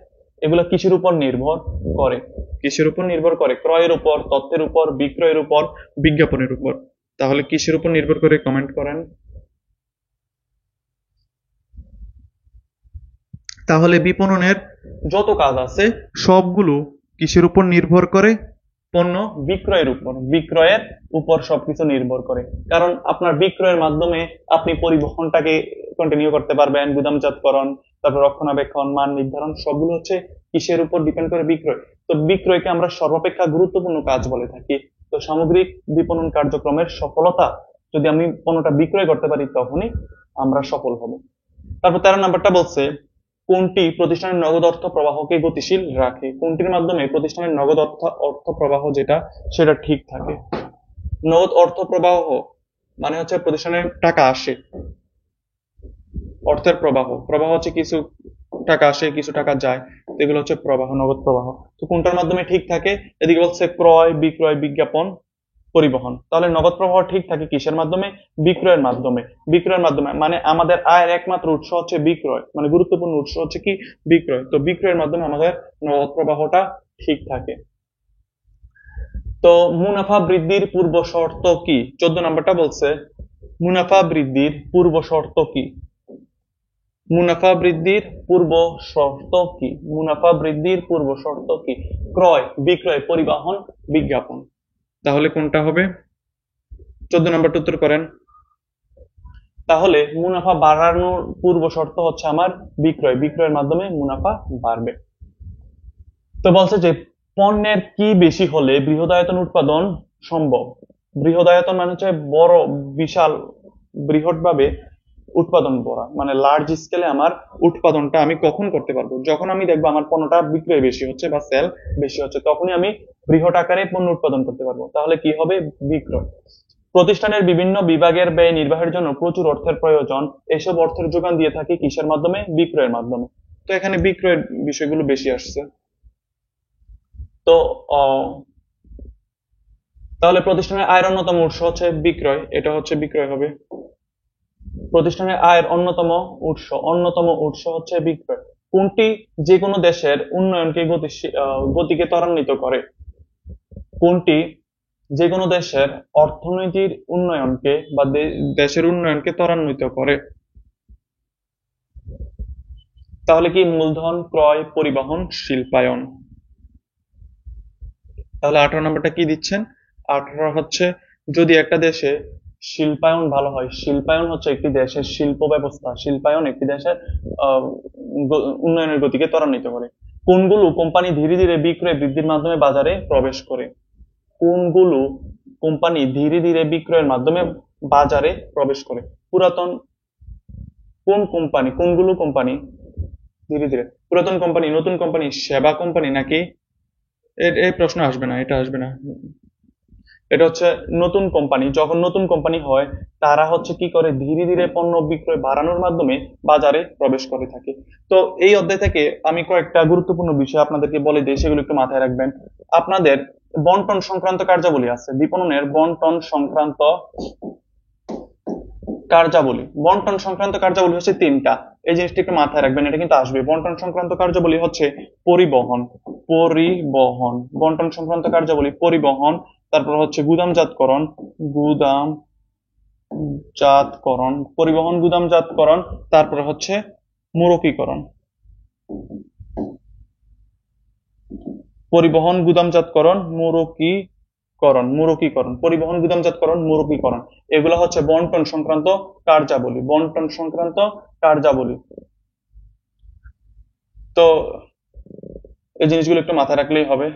এগুলো কিসের উপর নির্ভর করে? কিসের উপর নির্ভর করে? ক্রয়ের উপর, তথ্যের উপর, বিক্রয়ের উপর, বিজ্ঞাপনের উপর। তাহলে কিসের উপর নির্ভর করে? কমেন্ট করেন। তাহলে বিপণনের যত কাজ আছে সবগুলো কিসের উপর নির্ভর করে? পণ্য বিক্রয়ের উপর। বিক্রয়ের উপর সবকিছু নির্ভর করে, কারণ আপনার বিক্রয়ের মাধ্যমে আপনি পরিবহনটাকে কন্টিনিউ করতে পারবেন, গুদামজাতকরণ, তারপর রক্ষণাবেক্ষণ, মান নির্ধারণ, সবগুলো হচ্ছে কিসের উপর ডিপেন্ড করে? বিক্রয়। তো বিক্রয়কে আমরা সর্বাপেক্ষা গুরুত্বপূর্ণ কাজ বলে থাকি। তো সামগ্রিক বিপণন কার্যক্রমের সফলতা, যদি আমি পণ্যটা বিক্রয় করতে পারি তখনই আমরা সফল হব। তারপর 13 নাম্বারটা বলছে, কোনটি প্রতিষ্ঠানের নগদ অর্থ প্রবাহকে গতিশীল রাখে? কোনটির মাধ্যমে প্রতিষ্ঠানের নগদ অর্থ প্রবাহ যেটা সেটা ঠিক থাকে? নগদ অর্থ প্রবাহ মানে হচ্ছে প্রতিষ্ঠানের টাকা আসে, অর্থের প্রবাহ। প্রবাহ হচ্ছে কিছু টাকা আসে কিছু টাকা যায়, তো এগুলো হচ্ছে প্রবাহ, নগদ প্রবাহ। তো কোনটার মাধ্যমে ঠিক থাকে? এদিকে বলছে ক্রয়, বিক্রয়, বিজ্ঞাপন, পরিবহন। তাহলে নগদ প্রবাহ ঠিক থাকে কিসের মাধ্যমে? বিক্রয়ের মাধ্যমে। বিক্রয়ের মাধ্যমে মানে আমাদের আয়ের একমাত্র উৎস হচ্ছে বিক্রয়, মানে গুরুত্বপূর্ণ উৎস হচ্ছে কি? বিক্রয়। তো বিক্রয়ের মাধ্যমে আমাদের নগদ প্রবাহটা ঠিক থাকে। তো মুনাফা বৃদ্ধির পূর্ব শর্ত কি? 14 নাম্বারটা বলছে, মুনাফা বৃদ্ধির পূর্ব শর্ত কি? মুনাফা বৃদ্ধির পূর্ব শর্ত কি? মুনাফা বৃদ্ধির পূর্ব শর্ত কি? ক্রয়, বিক্রয়, পরিবহন, বিজ্ঞাপন। তাহলে কোনটা হবে? 14 নাম্বারটা উত্তর করেন। তাহলে মুনাফা বাড়ানোর পূর্ব শর্ত হচ্ছে আমার বিক্রয়। বিক্রয়ের মাধ্যমে মুনাফা বাড়বে। তো বলছে যে পণ্যের কি বেশি হলে বৃহদায়তন উৎপাদন সম্ভব? বৃহদায়তন মানে হচ্ছে বড়, বিশাল, বৃহৎ ভাবে উৎপাদন করা, মানে লার্জ স্কেলে আমার উৎপাদনটা আমি কখন করতে পারবো? যখন আমি দেখবো আমার পণ্যটা বিক্রয় বেশি হচ্ছে বা সেল বেশি হচ্ছে, তখনই আমি বৃহৎ আকারে পণ্য উৎপাদন করতে পারবো। তাহলে কি হবে? বিক্রয়। প্রতিষ্ঠানের বিভিন্ন বিভাগের ব্যয় নির্বাহের জন্য প্রচুর অর্থের প্রয়োজন। এসব অর্থের যোগান দিয়ে থাকে কিসের মাধ্যমে? বিক্রয়ের মাধ্যমে। তো এখানে বিক্রয়ের বিষয়গুলো বেশি আসছে। তো তাহলে প্রতিষ্ঠানের আয়ের অন্যতম উৎস হচ্ছে বিক্রয়, এটা হচ্ছে বিক্রয় হবে। প্রতিষ্ঠানের আয়ের অন্যতম উৎস হচ্ছে বিক্রয়। কোনটি যে কোনো দেশের উন্নয়নকে গতিকে ত্বরান্বিত করে? কোনটি যে কোনো দেশের অর্থনীতির উন্নয়নকে বা দেশের উন্নয়নকে ত্বরান্বিত করে? তাহলে কি মূলধন, ক্রয়, পরিবহন, শিল্পায়ন। তাহলে 18 নম্বরটা কি দিচ্ছেন? 18 হচ্ছে, যদি একটা দেশে শিল্পায়ন ভালো হয়। শিল্পায়ন হচ্ছে একটি দেশের শিল্প ব্যবস্থা, শিল্পায়ন একটি দেশের আহ, উন্নয়নের গতিকে ত্বরান্বিত করে। কোনগুলো কোম্পানি ধীরে ধীরে বিক্রয় বৃদ্ধির মাধ্যমে বাজারে প্রবেশ করে? কোনগুলো কোম্পানি ধীরে ধীরে বিক্রয়ের মাধ্যমে বাজারে প্রবেশ করে? পুরাতন কোনগুলো কোম্পানি ধীরে ধীরে? পুরাতন কোম্পানি, নতুন কোম্পানি, সেবা কোম্পানি, নাকি? এই প্রশ্ন আসবে না, এটা আসবে না। এটা হচ্ছে নতুন কোম্পানি। যখন নতুন কোম্পানি হয়, তারা হচ্ছে কি করে? ধীরে ধীরে পণ্য বিক্রয় বাড়ানোর মাধ্যমে বাজারে প্রবেশ করে থাকে। তো এই অধ্যায় থেকে আমি কয়েকটা গুরুত্বপূর্ণ বিষয় আপনাদেরকে বলে দিই, সেগুলো একটু মাথায় রাখবেন। আপনাদের বন্টন সংক্রান্ত কার্যাবলী আছে, বিপণনের বন্টন সংক্রান্ত কার্যাবলী। বন্টন সংক্রান্ত কার্যাবলী হচ্ছে 3টা। এই জিনিসটা একটু মাথায় রাখবেন, এটা কিন্তু আসবে। বন্টন সংক্রান্ত কার্যাবলী হচ্ছে পরিবহন, পরিবহন, বন্টন সংক্রান্ত কার্যাবলী পরিবহন। তারপর হচ্ছে গুদামজাতকরণ, গুদামজাতকরণ, পরিবহন, গুদামজাতকরণ। তারপর হচ্ছে মোড়কীকরণ। পরিবহন, গুদামজাতকরণ, মোড়কীকরণ, পরিবহন, গুদামজাতকরণ, মোড়কীকরণ। এগুলো হচ্ছে বন্টন সংক্রান্ত কার্যাবলী, বন্টন সংক্রান্ত কার্যাবলী। তো এই জিনিসগুলো একটু মাথায় রাখলেই হবে।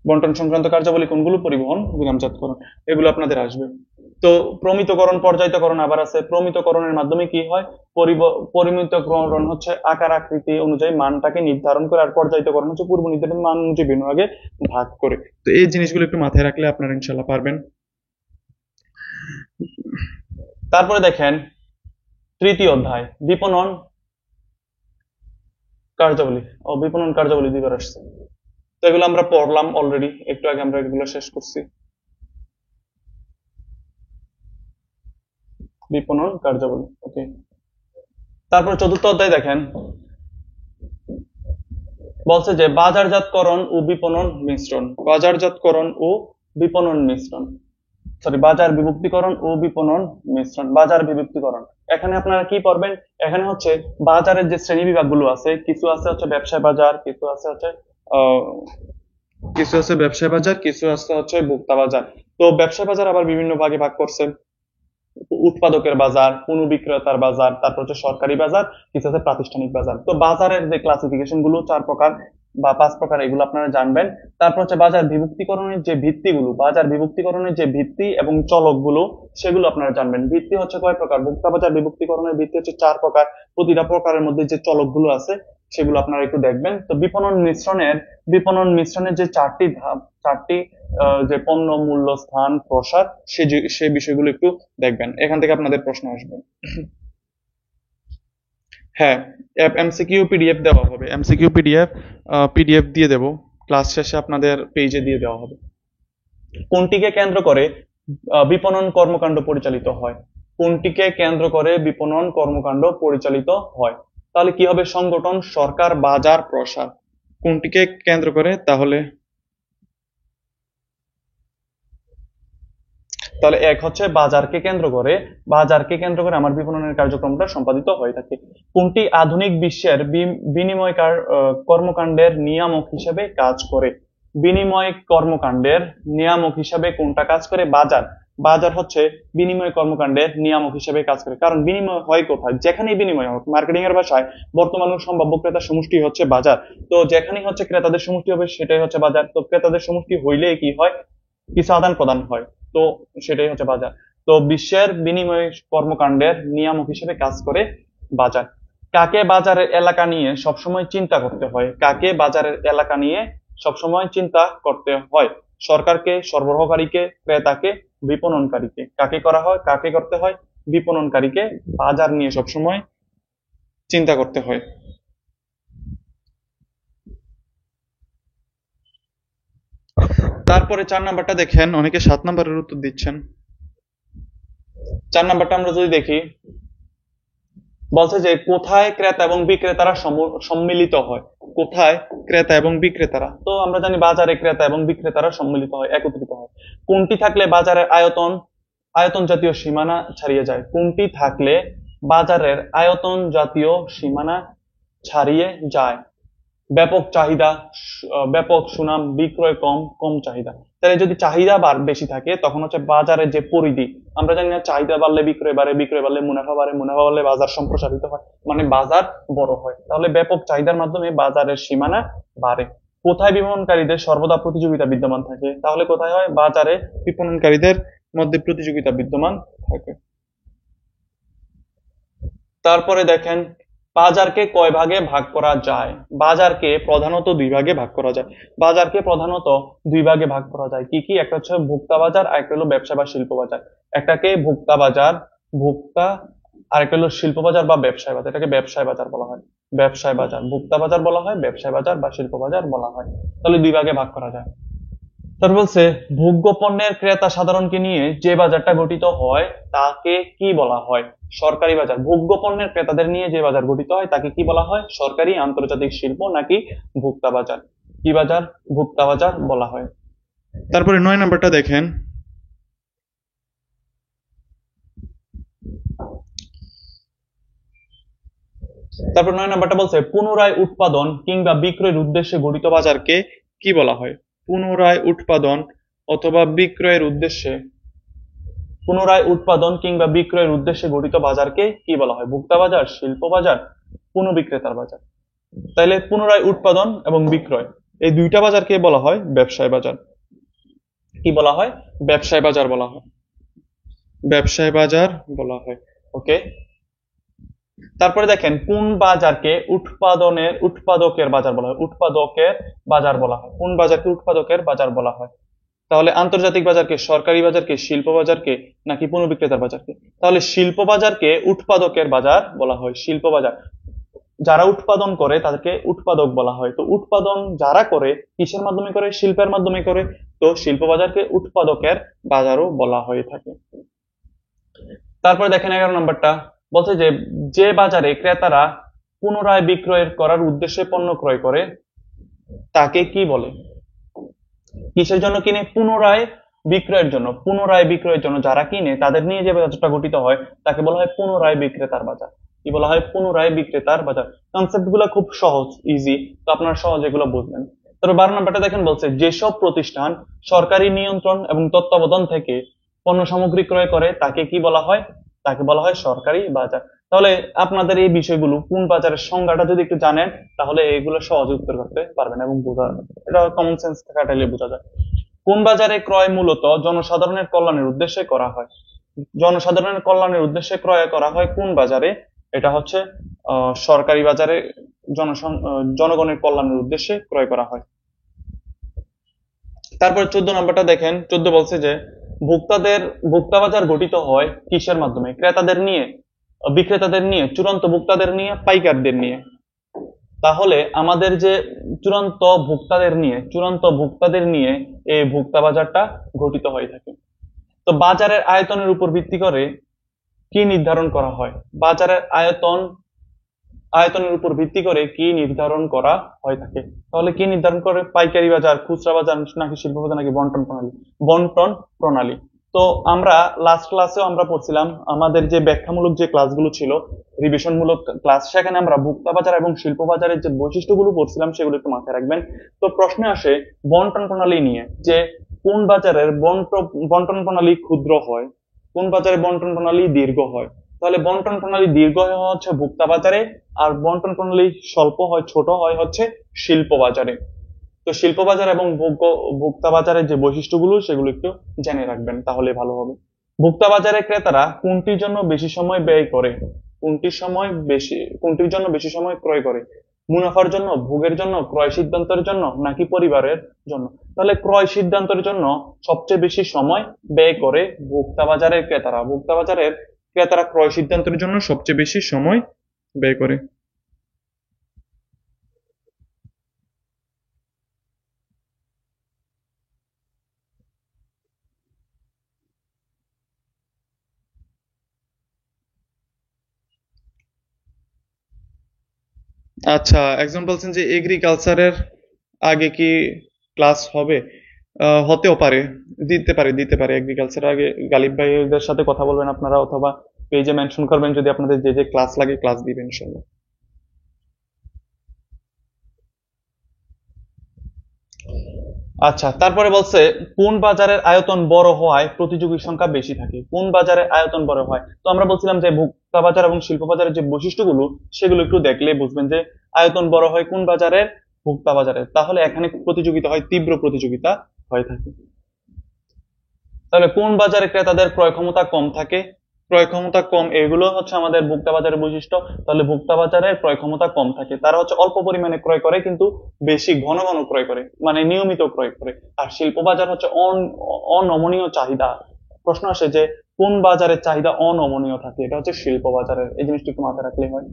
বন্টন সংক্রান্ত কার্যাবলী কোনগুলো? পরিবহন, গুদামজাতকরণ, এগুলো আপনাদের আসবে। তো প্রমিতকরণ, পর্যায়িতকরণ আবার আছে। প্রমিতকরণের মাধ্যমে কি হয়? পরিমিতকরণ হচ্ছে আকার আকৃতি অনুযায়ী মানটাকে নির্ধারণ করে, আর পর্যায়িতকরণ হচ্ছে পূর্ব নির্ধারিত মান অনুযায়ী বিভাগে ভাগ করে। তো এই জিনিসগুলো একটু মাথায় রাখলে আপনারা ইনশাল্লাহ পারবেন। তারপরে দেখেন 3য় অধ্যায়, বিপণন কার্যাবলী। বিপণন কার্যাবলী 2বার আসছে। তো এগুলো আমরা পড়লাম অলরেডি, একটু আগে আমরা এগুলো শেষ করছি। বিপণন কার্যাবলী, ওকে। তারপর 4র্থ অধ্যায় দেখেন, বলছে যে বাজারজাতকরণ ও বিপণন মিশ্রণ। বাজারজাতকরণ ও বিপণন মিশ্রণ। সরি, বাজার বিভক্তিকরণ ও বিপণন মিশ্রণ। বাজার বিভক্তিকরণ, এখানে আপনারা কি পড়বেন? এখানে হচ্ছে বাজারের যে শ্রেণী বিভাগগুলো আছে, কিছু আছে হচ্ছে ব্যবসায় বাজার, কিছু আছে হচ্ছে আহ কিছু আছে ব্যবসায় বাজার, কিছু আছে হচ্ছে ভোক্তা বাজার। তো ব্যবসায় বাজার আবার বিভিন্ন ভাগে ভাগ করছে। উৎপাদকের বাজার, পুনঃ বিক্রেতার বাজার, তারপর হচ্ছে সরকারি বাজার, কিছু আছে প্রাতিষ্ঠানিক বাজার। তো বাজারের যে ক্লাসিফিকেশন গুলো 4 প্রকার বা 5 প্রকার, এগুলো আপনারা জানবেন। তারপর হচ্ছে বাজার বিভক্তিকরণের যে ভিত্তিগুলো, বাজার বিভক্তিকরণের যে ভিত্তি এবং চলকগুলো, সেগুলো আপনারা জানবেন। ভিত্তি হচ্ছে কয় প্রকার? ভোক্তা বাজার বিভক্তিকরণের ভিত্তি হচ্ছে 4 প্রকার। প্রতিটা প্রকারের মধ্যে যে চলকগুলো আছে সেগুলো আপনারা একটু দেখবেন। তো বিপণন মিশ্রণের যে 4টি ধাপ, 4টি যে পণ্য, মূল্য, স্থান, প্রসার, সেই বিষয়গুলো একটু দেখবেন। এখান থেকে আপনাদের প্রশ্ন আসবে। হ্যাঁ, এমসিকিউ পিডিএফ দেওয়া হবে। এমসিকিউ পিডিএফ দিয়ে দেব, ক্লাস শেষে আপনাদের পেজে দিয়ে দেওয়া হবে। কোনটিকে কেন্দ্র করে বিপণন কর্মকাণ্ড পরিচালিত হয়? কোনটিকে কেন্দ্র করে বিপণন কর্মকাণ্ড পরিচালিত হয়? তাহলে কি হবে? সংগঠন, সরকার, বাজার, প্রসার। কোনটিকে কেন্দ্র করে? তাহলে এক হচ্ছে বাজারকে কেন্দ্র করে আমার বিপণনের কার্যক্রমটা সম্পাদিত হয়ে থাকে। কোনটি আধুনিক বিশ্বের বিনিময় কর্মকাণ্ডের নিয়ামক হিসেবে কাজ করে? বিনিময় কর্মকাণ্ডের নিয়ামক হিসেবে কোনটা কাজ করে? বাজার। বাজার হচ্ছে বিনিময় কর্মকাণ্ডের নিয়ামক হিসেবে কাজ করে। কারণ বিনিময় হয় কোথায়? যেখানেই বিনিময় হোক, মার্কেটিং এর ভাষায় বর্তমান ও সম্ভাব্য ক্রেতার সমষ্টি হচ্ছে বাজার। তো যেখানেই হচ্ছে ক্রেতাদের সমষ্টি হবে সেটাই হচ্ছে বাজার। তো ক্রেতাদের সমষ্টি হইলে কি হয়? কিছু আদান প্রদান হয়। তো সেটাই হচ্ছে বাজার। তো বিশ্বের বিনিময় কর্মকাণ্ডের নিয়ামক হিসেবে কাজ করে বাজার। কাকে বাজারের এলাকা নিয়ে সবসময় চিন্তা করতে হয়? কাকে বাজারের এলাকা নিয়ে সবসময় চিন্তা করতে হয়? সরকারকে, সরবরাহকারীকে, ক্রেতাকে, বিপণনকারীকে। কাকে করতে হয়? বিপণনকারীকে বাজার নিয়ে সবসময় চিন্তা করতে হয়। তারপরে 4 নাম্বারটা দেখেন, অনেকে 7 নাম্বারের উত্তর দিচ্ছেন। 4 নাম্বারটা আমরা যদি দেখি, বলছে যে কোথায় ক্রেতা এবং বিক্রেতারা সম্মিলিত হয়? কোথায় ক্রেতা এবং বিক্রেতারা? তো আমরা জানি বাজারে ক্রেতা এবং বিক্রেতারা সম্মিলিত হয়, একত্রিত হয়। কোনটি থাকলে বাজারের আয়তন জাতীয় সীমানা ছাড়িয়ে যায়? কোনটি থাকলে বাজারের আয়তন জাতীয় সীমানা ছাড়িয়ে যায়? ব্যাপক চাহিদা, ব্যাপক সুনাম, বিক্রয় কম, কম চাহিদা। তাহলে যদি চাহিদা বেশি থাকে তখন হচ্ছে বাজারের যে পরিধি, আমরা জানি না চাহিদা বাড়লে বিক্রয় বাড়ে, বিক্রয় বাড়লে মুনাফা বাড়ে, মুনাফা বাড়লে বাজার সম্প্রসারিত হয়, মানে বাজার বড় হয়। তাহলে ব্যাপক চাহিদার মাধ্যমে বাজারের সীমানা বাড়ে। কোথায় বিপণনকারীদের সর্বদা প্রতিযোগিতা বিদ্যমান থাকে? তাহলে কোথায় হয়? বাজারে বিপণনকারীদের মধ্যে প্রতিযোগিতা বিদ্যমান থাকে। তারপরে দেখেন, বাজারকে কয় ভাগে ভাগ করা যায়? বাজারকে প্রধানত 2 ভাগে ভাগ করা যায়। বাজারকে প্রধানত 2 ভাগে ভাগ করা যায়। কি কি? একটা হচ্ছে ভোক্তা বাজার, আর একটা হলো ব্যবসা বা শিল্প বাজার। একটাকে ভোক্তা বাজার, ভোক্তা, আর একটা হলো শিল্প বাজার বা ব্যবসায় বাজার। এটাকে ব্যবসায় বাজার বলা হয়। ব্যবসায় বাজার, ভোক্তা বাজার বলা হয়, ব্যবসায় বাজার বা শিল্প বাজার বলা হয়। তাহলে 2 ভাগে ভাগ করা যায়। তারপর বলছে ভোগ্য পণ্যের ক্রেতা সাধারণকে নিয়ে যে বাজারটা গঠিত হয় তাকে কি বলা হয়? সরকারি বাজার। ভোগ্য পণ্যের ক্রেতাদের নিয়ে যে বাজার গঠিত হয় তাকে কি বলা হয়? সরকারি, আন্তর্জাতিক, শিল্প নাকি ভোক্তা বাজার? কি বাজার? ভোক্তা বাজার বলা হয়। তারপরে 9 নাম্বারটা দেখেন, তারপর 9 নাম্বারটা বলছে পুনরায় উৎপাদন কিংবা বিক্রয়ের উদ্দেশ্যে গঠিত বাজারকে কি বলা হয়? পুনরায় উৎপাদন অথবা বিক্রয়ের উদ্দেশ্যে পুনরায় উৎপাদন কিংবা বিক্রয়ের উদ্দেশ্যে গঠিত বাজারকে কি বলা হয়? ভোক্তা বাজার, শিল্প বাজার, পুনঃবিক্রেতার বাজার। তাইলে পুনরায় উৎপাদন এবং বিক্রয়, এই 2টা বাজারকে বলা হয় ব্যবসায় বাজার। কি বলা হয়? ব্যবসায় বাজার বলা হয়। ব্যবসায় বাজার বলা হয়। ওকে। তারপরে দেখেন, কোন বাজারকে উৎপাদকের বাজার বলা হয়? উৎপাদকের বাজার বলা হয়। কোন বাজারকে উৎপাদকের বাজার বলা হয়? তাহলে আন্তর্জাতিক বাজারকে, সরকারি বাজারকে, শিল্প বাজারকে নাকি পুনঃবিক্রেতার বাজারকে? তাহলে শিল্প বাজারকে উৎপাদকের বাজার বলা হয়। শিল্প বাজার, যারা উৎপাদন করে তাদেরকে উৎপাদক বলা হয়। তো উৎপাদন যারা করে কিসের মাধ্যমে করে? শিল্পের মাধ্যমে করে। তো শিল্প বাজারকে উৎপাদকের বাজারও বলা হয়ে থাকে। তারপরে দেখেন 11 নাম্বারটা, বলছে যে যে বাজারে ক্রেতারা পুনরায় বিক্রয় করার উদ্দেশ্যে পণ্য ক্রয় করে তাকে কি বলে? কিসের জন্য কিনে? পুনরায় বিক্রয়ের জন্য, পুনরায় বিক্রয়ের জন্য যারা কিনে তাদের নিয়ে যে বাজারটা গঠিত হয় তাকে বলা হয় পুনরায় বিক্রেতার বাজার। কি বলা হয়? পুনরায় বিক্রেতার বাজার। কনসেপ্ট গুলো খুব সহজ, ইজি, তো আপনারা সহজে এগুলো বুঝবেন। তবে 12 নাম্বারটা দেখেন, বলছে যেসব প্রতিষ্ঠান সরকারি নিয়ন্ত্রণ এবং তত্ত্বাবধান থেকে পণ্য সামগ্রী ক্রয় করে তাকে কি বলা হয়? তাকে বলা হয় সরকারি বাজার। তাহলে আপনাদের এই বিষয়গুলো, কোন বাজারের সংজ্ঞাটা যদি একটু জানেন তাহলে এগুলো সহজে উত্তর করতে পারবেন এবং বোঝা, এটা কমন সেন্স খাটাইলে বোঝা যায়। কোন বাজারে ক্রয় মূলত জনসাধারণের কল্যাণের উদ্দেশ্যে করা হয়? জনসাধারণের কল্যাণের উদ্দেশ্যে ক্রয় করা হয় কোন বাজারে? এটা হচ্ছে সরকারি বাজারে জনগণের কল্যাণের উদ্দেশ্যে ক্রয় করা হয়। তারপর 14 নাম্বারটা দেখেন, 14 বলছে যে ভোক্তা বাজার গঠিত হয় কিসের মাধ্যমে? ক্রেতাদের নিয়ে, বিক্রেতাদের নিয়ে, চূড়ান্ত ভোক্তাদের নিয়ে, পাইকারদের নিয়ে। তাহলে আমাদের যে চূড়ান্ত ভোক্তাদের নিয়ে এই ভোক্তা বাজারটা গঠিত হয়ে থাকে। তো বাজারের আয়তনের উপর ভিত্তি করে কি নির্ধারণ করা হয়? বাজারের আয়তনের উপর ভিত্তি করে কি নির্ধারণ করা হয়ে থাকে? তাহলে কি নির্ধারণ করে? পাইকারি বাজার, খুচরা বাজার, নাকি শিল্প বাজার, নাকি বন্টন প্রণালী? বন্টন প্রণালী। তো আমরা লাস্ট ক্লাসেও আমরা পড়ছিলাম, আমাদের যে ব্যাখ্যামূলক যে ক্লাসগুলো ছিল, রিভিশনমূলক ক্লাস, সেখানে আমরা ভোক্তা বাজার এবং শিল্প বাজারের যে বৈশিষ্ট্যগুলো পড়ছিলাম সেগুলো একটু মাথায় রাখবেন। তো প্রশ্নে আসে বন্টন প্রণালী নিয়ে, যে কোন বাজারের বন্টন প্রণালী ক্ষুদ্র হয়, কোন বাজারে বন্টন প্রণালী দীর্ঘ হয়। তাহলে বন্টন প্রণালী দীর্ঘ হয় হচ্ছে ভোক্তা বাজারে, আর বন্টন প্রণালী স্বল্প হয়, ছোট হয় হচ্ছে শিল্প বাজারে। তো শিল্প বাজার এবং ভোক্তা বাজারের যে বৈশিষ্ট্যগুলো সেগুলো একটু জেনে রাখবেন, তাহলে ভালো হবে। ভোক্তা বাজারে ক্রেতারা কোনটির জন্য বেশি সময় ব্যয় করে? কোনটির জন্য বেশি সময় ক্রয় করে? মুনাফার জন্য, ভোগের জন্য, ক্রয় সিদ্ধান্তের জন্য, নাকি পরিবারের জন্য? তাহলে ক্রয় সিদ্ধান্তের জন্য সবচেয়ে বেশি সময় ব্যয় করে ভোক্তা বাজারের ক্রেতারা। ভোক্তা বাজারের ক্রেতারা ক্রয় সিদ্ধান্তের জন্য সবচেয়ে বেশি সময় ব্যয় করে। আচ্ছা, একজন বলছেন যে এগ্রিকালচারের আগে কি ক্লাস হবে? হতেও পারে, দিতে পারে এগ্রিকালচার আগে। গালিব ভাইদের সাথে কথা বলবেন আপনারা, অথবা পেজে মেনশন করবেন, যদি আপনাদের যে যে ক্লাস লাগে ক্লাস দিবেন ইনশাল্লাহ। আচ্ছা, তারপরে বলছে কোন বাজারের আয়তন বড় হওয়ায় প্রতিযোগীর সংখ্যা বেশি থাকে? কোন বাজারের আয়তন বড় হয়? তো আমরা বলছিলাম যে ভোক্তা বাজার এবং শিল্প বাজারের যে বৈশিষ্ট্যগুলো সেগুলো একটু দেখলে বুঝবেন যে আয়তন বড় হয় কোন বাজারের? ভোক্তা বাজারের। তাহলে এখানে প্রতিযোগিতা হয়, তীব্র প্রতিযোগিতা হয়ে থাকে। তাহলে কোন বাজারে ক্রেতাদের ক্রয় ক্ষমতা কম থাকে? ক্রয় ক্ষমতা কম, এগুলো হচ্ছে আমাদের ভোক্তা বাজারের বৈশিষ্ট্য। তাহলে ভোক্তা বাজারে ক্রয় ক্ষমতা কম থাকে, তারা হচ্ছে অল্প পরিমাণে ক্রয় করে কিন্তু বেশি ঘন ঘন ক্রয় করে, মানে নিয়মিত ক্রয় করে। আর শিল্প বাজার হচ্ছে অনমনীয় চাহিদা। প্রশ্ন আসে যে কোন বাজারের চাহিদা অনমনীয় থাকে? এটা হচ্ছে শিল্প বাজারের। এই জিনিসটা একটু মাথায় রাখলে হয়।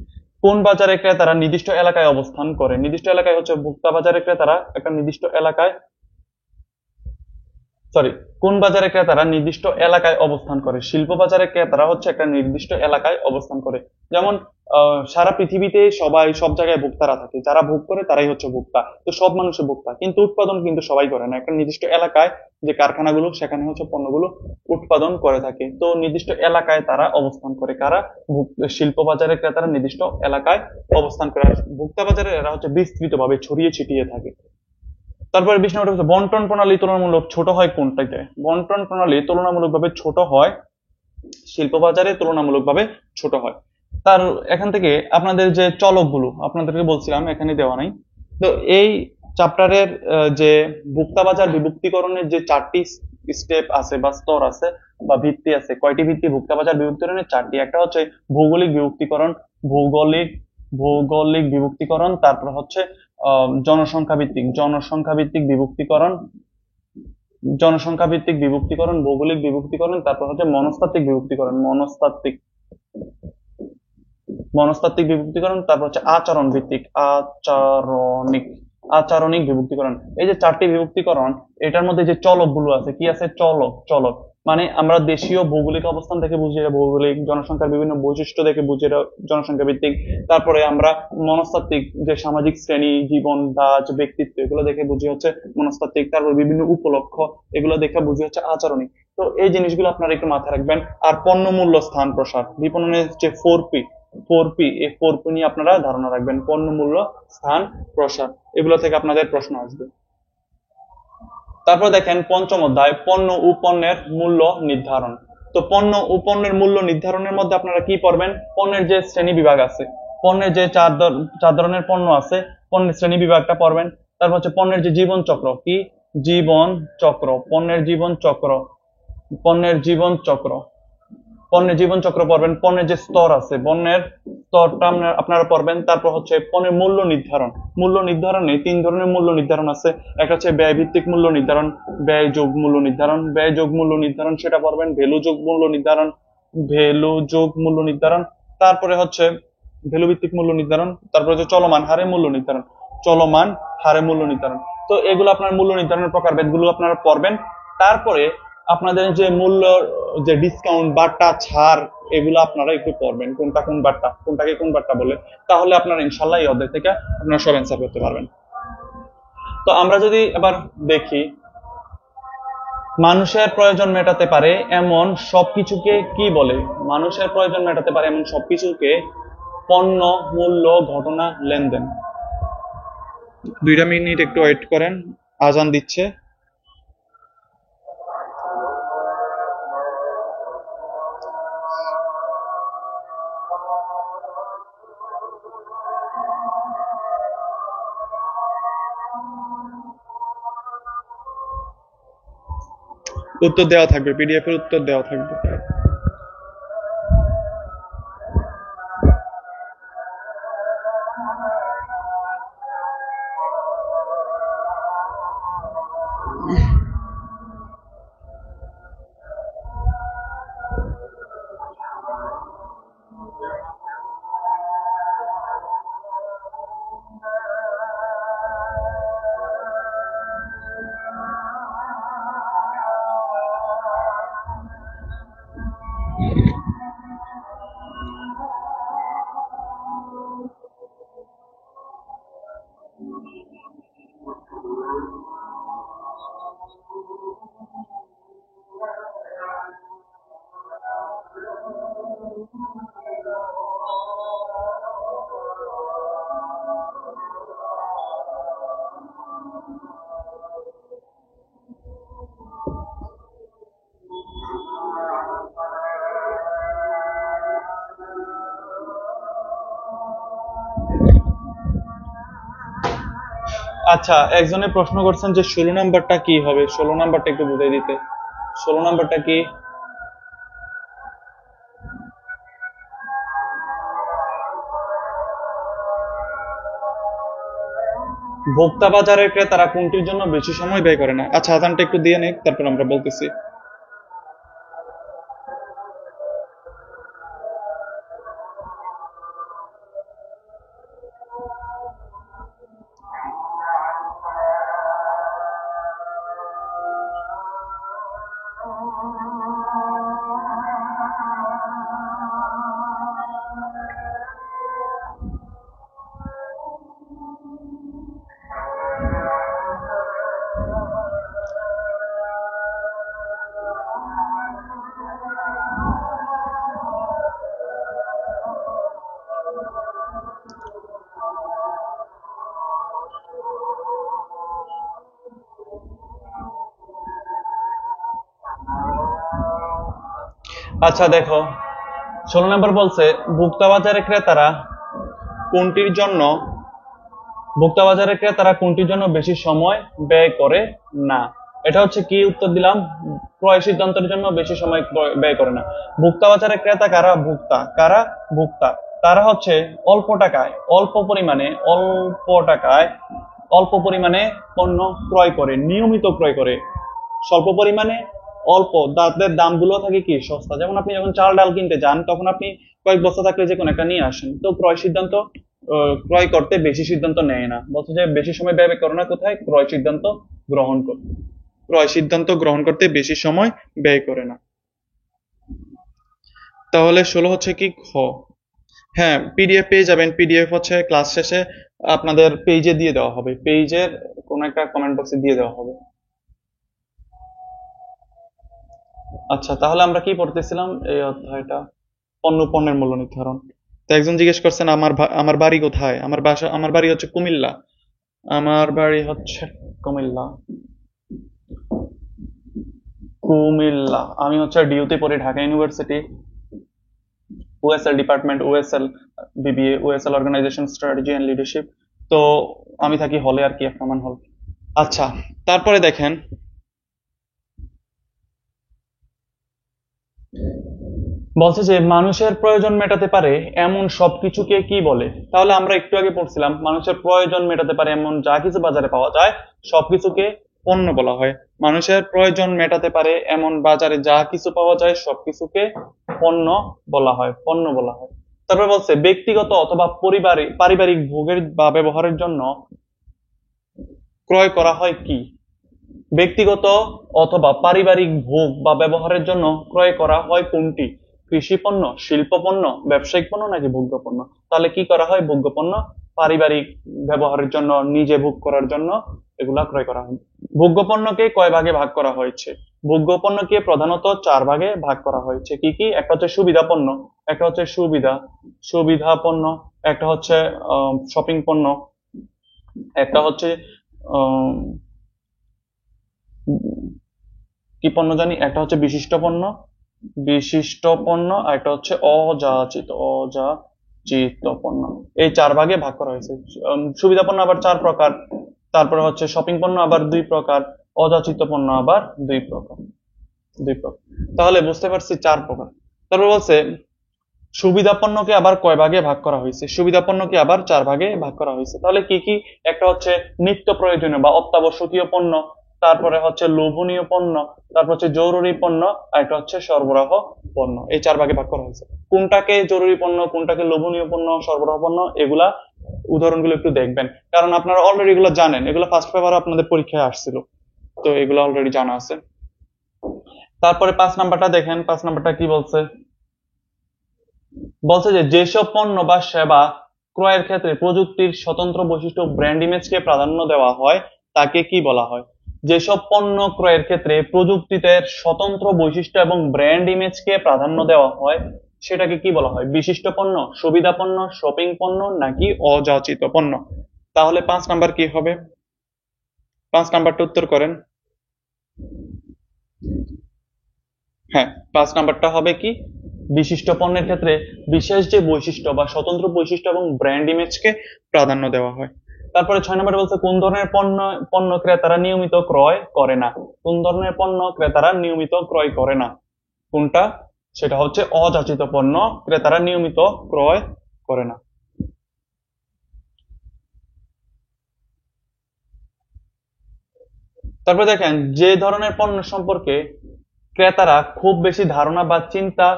কোন বাজারে ক্রেতারা নির্দিষ্ট এলাকায় অবস্থান করে? নির্দিষ্ট এলাকায় হচ্ছে ভোক্তা বাজারে ক্রেতারা একটা নির্দিষ্ট এলাকায়, সরি, কোন বাজারে ক্রেতারা নির্দিষ্ট এলাকায় অবস্থান করে? শিল্প বাজারে ক্রেতারা হচ্ছে একটা নির্দিষ্ট এলাকায় অবস্থান করে। যেমন সারা পৃথিবীতে সবাই সব জায়গায় ভোক্তারা থাকে, যারা ভোগ করে তারাই হচ্ছে ভোক্তা। তো সব মানুষের ভোক্তা, কিন্তু উৎপাদন কিন্তু সবাই করে না। একটা নির্দিষ্ট এলাকায় যে কারখানাগুলো, সেখানে হচ্ছে পণ্যগুলো উৎপাদন করে থাকে। তো নির্দিষ্ট এলাকায় তারা অবস্থান করে। কারা? শিল্প বাজারে ক্রেতারা নির্দিষ্ট এলাকায় অবস্থান করে। আর ভোক্তা বাজারে এরা হচ্ছে বিস্তৃতভাবে ছড়িয়ে ছিটিয়ে থাকে। তারপরে 20 নম্বর হচ্ছে বন্টন প্রণালী তুলনামূলক ছোট হয় কোনটাতে? বন্টন প্রণালী তুলনামূলকভাবে ছোট হয় শিল্প বাজারে, তুলনামূলকভাবে ছোট হয়। তার এখান থেকে আপনাদের যে চলকগুলো আপনাদেরকে বলছিলাম এখানে দেওয়া নাই। তো এই চ্যাপ্টারের যে ভোক্তা বাজার বিভক্তিকরণের যে 4টি স্টেপ আছে বা স্তর আছে বা ভিত্তি আছে, কয়টি ভিত্তি ভোক্তা বাজার বিভক্তিকরণের? 4টি। একটা হচ্ছে ভৌগোলিক বিভক্তিকরণ, ভৌগোলিক ভৌগোলিক বিভক্তিকরণ, তারপর হচ্ছে জনসংখ্যা ভিত্তিক বিভক্তিকরণ, ভৌগোলিক বিভক্তিকরণ, তারপর হচ্ছে মনস্তাত্ত্বিক বিভক্তিকরণ, মনস্তাত্ত্বিক বিভক্তিকরণ, তারপর হচ্ছে আচরণিক বিভক্তিকরণ। এই যে 4টি বিভক্তিকরণ, এটার মধ্যে যে চলক গুলো আছে, কি আছে? চলক। মানে আমরা দেশীয় ভৌগোলিক অবস্থান থেকে বুঝি এটা ভৌগোলিক, জনসংখ্যার বিভিন্ন বৈশিষ্ট্য দেখে বুঝি এটা জনসংখ্যা ভিত্তিক। তারপরে আমরা মনস্তাত্ত্বিক যে সামাজিক শ্রেণী, জীবন ধাঁচ, ব্যক্তিত্ব এগুলো দেখে বুঝি হচ্ছে মনস্তাত্ত্বিক। তারপর বিভিন্ন উপলক্ষ এগুলো দেখে বুঝি হচ্ছে আচরণিক। তো এই জিনিসগুলো আপনারা একটু মাথায় রাখবেন। আর পণ্য মূল্য, স্থান, প্রসার, বিপণনের যে 4P, 4P, এই 4P নিয়ে আপনারা ধারণা রাখবেন। পণ্য মূল্য, স্থান, প্রসার, এগুলো থেকে আপনাদের প্রশ্ন আসবে। তারপর দেখেন পঞ্চম অধ্যায়, পণ্য ও পণ্যের মূল্য নির্ধারণ। তো পণ্য ও পণ্যের মূল্য নির্ধারণের মধ্যে আপনারা কি পড়বেন? পণ্যের যে শ্রেণী বিভাগ আছে, পণ্যের যে চার ধরনের পণ্য আছে, পণ্যের শ্রেণী বিভাগটা পড়বেন। তারপর হচ্ছে পণ্যের যে জীবন চক্র, কি জীবন চক্র, পণ্যের জীবন চক্র, পণ্যের জীবন চক্র, পণ্যের জীবন চক্র পড়বেন। পণ্যের যে স্তর আছে, পণ্যের স্তরটা আপনারা পড়বেন। তারপর হচ্ছে পণ্যের মূল্য নির্ধারণ। মূল্য নির্ধারণে 3 ধরনের মূল্য নির্ধারণ আছে। একটা হচ্ছে ব্যয় ভিত্তিক মূল্য নির্ধারণ, ব্যয় যোগ মূল্য নির্ধারণ, ব্যয় যোগ মূল্য নির্ধারণ সেটা পড়বেন। ভ্যালু যোগ মূল্য নির্ধারণ, ভ্যালু যোগ মূল্য নির্ধারণ। তারপরে হচ্ছে ভ্যালু ভিত্তিক মূল্য নির্ধারণ। তারপরে হচ্ছে চলমান হারে মূল্য নির্ধারণ, চলমান হারে মূল্য নির্ধারণ। তো এগুলো আপনার মূল্য নির্ধারণের প্রকারভেদগুলো আপনারা পড়বেন। তারপরে আপনাদের যে মূল্য, যে ডিসকাউন্ট, বাট্টা, ছাড়, এগুলো আপনারা একটু পড়বেন, কোনটা কোন বাট্টা, কোনটাকে কোন বাট্টা বলে। তাহলে আপনারা ইনশাল্লাহ এই অধ্যায় থেকে আপনারা সব অ্যান্সার করতে পারবেন। তো আমরা যদি এবার দেখি, মানুষের প্রয়োজন মেটাতে পারে এমন সবকিছুকে কি বলে? মানুষের প্রয়োজন মেটাতে পারে এমন সবকিছুকে পণ্য, মূল্য, ঘটনা, লেনদেন। 2টা মিনিট একটু ওয়েট করেন, আজান দিচ্ছে। উত্তর দেওয়া থাকবে, পিডিএফ এর উত্তর দেওয়া থাকবে। আচ্ছা, একজনে প্রশ্ন করছেন যে 16 নাম্বারটা কি হবে? 16 নাম্বারটা একটু বুঝাই দিতে। 16 নাম্বারটা কি? ভোক্তা বাজারের ক্রেতারা কোনটির জন্য বেশি সময় ব্যয় করে না? আচ্ছা, আদানটা একটু দিয়ে নেই, তারপর আমরা বলতেছি। আচ্ছা দেখো, 16 নম্বর বলছে ভোক্তা বাজারে ক্রেতারা কোনটির জন্য ভোক্তা বাজারে ক্রেতারা কোনটির জন্য বেশি সময় ব্যয় করে না। এটা হচ্ছে কি উত্তর দিলাম? ক্রয় সিদ্ধান্তের জন্য বেশি সময় ব্যয় করে না। ভোক্তা বাজারে ক্রেতা কারা? ভোক্তা। কারা? ভোক্তা। তারা হচ্ছে অল্প টাকায়, অল্প পরিমাণে পণ্য ক্রয় করে, নিয়মিত ক্রয় করে। স্বল্প পরিমাণে অল্প, তাদের দামগুলো থাকে কি সস্তা। যেমন আপনি যখন চাল ডাল কিনতে যান, তখন আপনি কয়েক বস্তা থাকলে যে কোনো একটা নিয়ে আসেন। তো ক্রয় করতে বেশি সিদ্ধান্ত নেয় না, বলছে যে বেশি সময় ব্যয় করে না, কোথায়? ক্রয় সিদ্ধান্ত গ্রহণ করতে। ক্রয় সিদ্ধান্ত গ্রহণ করতে বেশি সময় ব্যয় করে না। তাহলে 16 হচ্ছে কি খ। হ্যাঁ, পিডিএফ পেয়ে যাবেন। পিডিএফ হচ্ছে ক্লাস শেষে আপনাদের পেজে দিয়ে দেওয়া হবে, পেজের কোন একটা কমেন্ট বক্সে দিয়ে দেওয়া হবে। আচ্ছা, তাহলে আমরা কি পড়তেছিলাম এই অধ্যায়টা? পণ্যের মূল্য নির্ধারণ। তো একজন জিজ্ঞেস করছেন আমার বাড়ি কোথায়। আমার বাড়ি হচ্ছে কুমিল্লা। আমার বাড়ি হচ্ছে কুমিল্লা। কুমিল্লা। আমি হচ্ছে ডিউতে পড়ি, Dhaka University, OSL department, OSL BBA, OSL organisation strategy and leadership. তো আমি থাকি হলে আর কি, এক রহমান হল। আচ্ছা, তারপরে দেখেন বলছে যে মানুষের প্রয়োজন মেটাতে পারে এমন সবকিছুকে কি বলে। তাহলে আমরা একটু আগে পড়ছিলাম মানুষের প্রয়োজন মেটাতে পারে এমন যা কিছু বাজারে পাওয়া যায় সবকিছুকে পণ্য বলা হয়। মানুষের প্রয়োজন মেটাতে পারে এমন বাজারে যা কিছু পাওয়া যায় সবকিছুকে পণ্য বলা হয়, পণ্য বলা হয়। তারপর বলছে ব্যক্তিগত অথবা পারিবারিক ভোগের বা ব্যবহারের জন্য ক্রয় করা হয় কি। ব্যক্তিগত অথবা পারিবারিক ভোগ বা ব্যবহারের জন্য ক্রয় করা হয় কোনটি? কৃষি পণ্য, শিল্প পণ্য, ব্যবসায়িক পণ্য নাকি ভোগ্য পণ্য? তাহলে কি করা হয়? ভোগ্য পণ্য। পারিবারিক ব্যবহারের জন্য, নিজে ভোগ করার জন্য এগুলা ক্রয় করা হয়। ভোগ্য পণ্যকে কয় ভাগে ভাগ করা হয়েছে? ভোগ্য পণ্যকে প্রধানত 4 ভাগে ভাগ করা হয়েছে। কি কি? একটা হচ্ছে সুবিধা পণ্য, একটা হচ্ছে সুবিধা পণ্য, একটা হচ্ছে শপিং পণ্য, একটা হচ্ছে আহ কি পণ্য জানি, একটা হচ্ছে বিশিষ্ট পণ্য, আর একটা হচ্ছে অযাচিত পণ্য। এই 4 ভাগে ভাগ করা হয়েছে। সুবিধা পণ্য আবার 4 প্রকার, তারপরে হচ্ছে শপিং পণ্য আবার 2 প্রকার, অযাচিত পণ্য আবার 2 প্রকার। তাহলে বুঝতে পারছি 4 প্রকার। তারপর বলছে সুবিধা পণ্যকে আবার কয় ভাগে ভাগ করা হয়েছে? সুবিধা পণ্যকে আবার 4 ভাগে ভাগ করা হয়েছে। তাহলে কি কি? একটা হচ্ছে নিত্য প্রয়োজনীয় বা অত্যাবশ্যকীয় পণ্য, তারপরে হচ্ছে লোভনীয় পণ্য, তারপর হচ্ছে জরুরি পণ্য, আর একটা হচ্ছে সরবরাহ পণ্য। এই 4 ভাগে ভাগ করা হয়েছে। কোনটাকে জরুরি পণ্য, কোনটাকে লোভনীয় পণ্য, সরবরাহ পণ্য, এগুলা উদাহরণগুলো একটু দেখবেন, কারণ আপনারা অলরেডি এগুলো জানেন, এগুলো ফার্স্ট পেপারে আপনাদের পরীক্ষায় আসছিল, তো এগুলো অলরেডি জানা আছে। তারপরে 5 নাম্বারটা দেখেন, 5 নাম্বারটা কি বলছে। বলছে যে যেসব পণ্য বা সেবা ক্রয়ের ক্ষেত্রে প্রযুক্তির স্বতন্ত্র বৈশিষ্ট্য ব্র্যান্ড ইমেজকে প্রাধান্য দেওয়া হয় তাকে কি বলা হয়? যেসব পণ্য ক্রয়ের ক্ষেত্রে প্রযুক্তিতে স্বতন্ত্র বৈশিষ্ট্য এবং ব্র্যান্ড ইমেজকে প্রাধান্য দেওয়া হয় সেটাকে কি বলা হয়? বিশিষ্ট পণ্য, সুবিধা পণ্য, শপিং পণ্য নাকি অযাচিত পণ্য? তাহলে 5 নাম্বার কি হবে? 5 নাম্বারটা উত্তর করেন। হ্যাঁ, 5 নাম্বারটা হবে কি? বিশিষ্ট পণ্যের ক্ষেত্রে বিশেষ যে বৈশিষ্ট্য বা স্বতন্ত্র বৈশিষ্ট্য এবং ব্র্যান্ড ইমেজকে প্রাধান্য দেওয়া হয়। তারপরে 6 নম্বরে বলছে কোন ধরনের পণ্য ক্রেতারা নিয়মিত ক্রয় করে না? কোন ধরনের পণ্য ক্রেতারা নিয়মিত ক্রয় করে না? কোনটা? সেটা হচ্ছে অযাচিত পণ্য ক্রেতারা নিয়মিত ক্রয় করে না। তারপরে দেখেন যে ধরনের পণ্য সম্পর্কে ক্রেতারা খুব বেশি ধারণা বা চিন্তা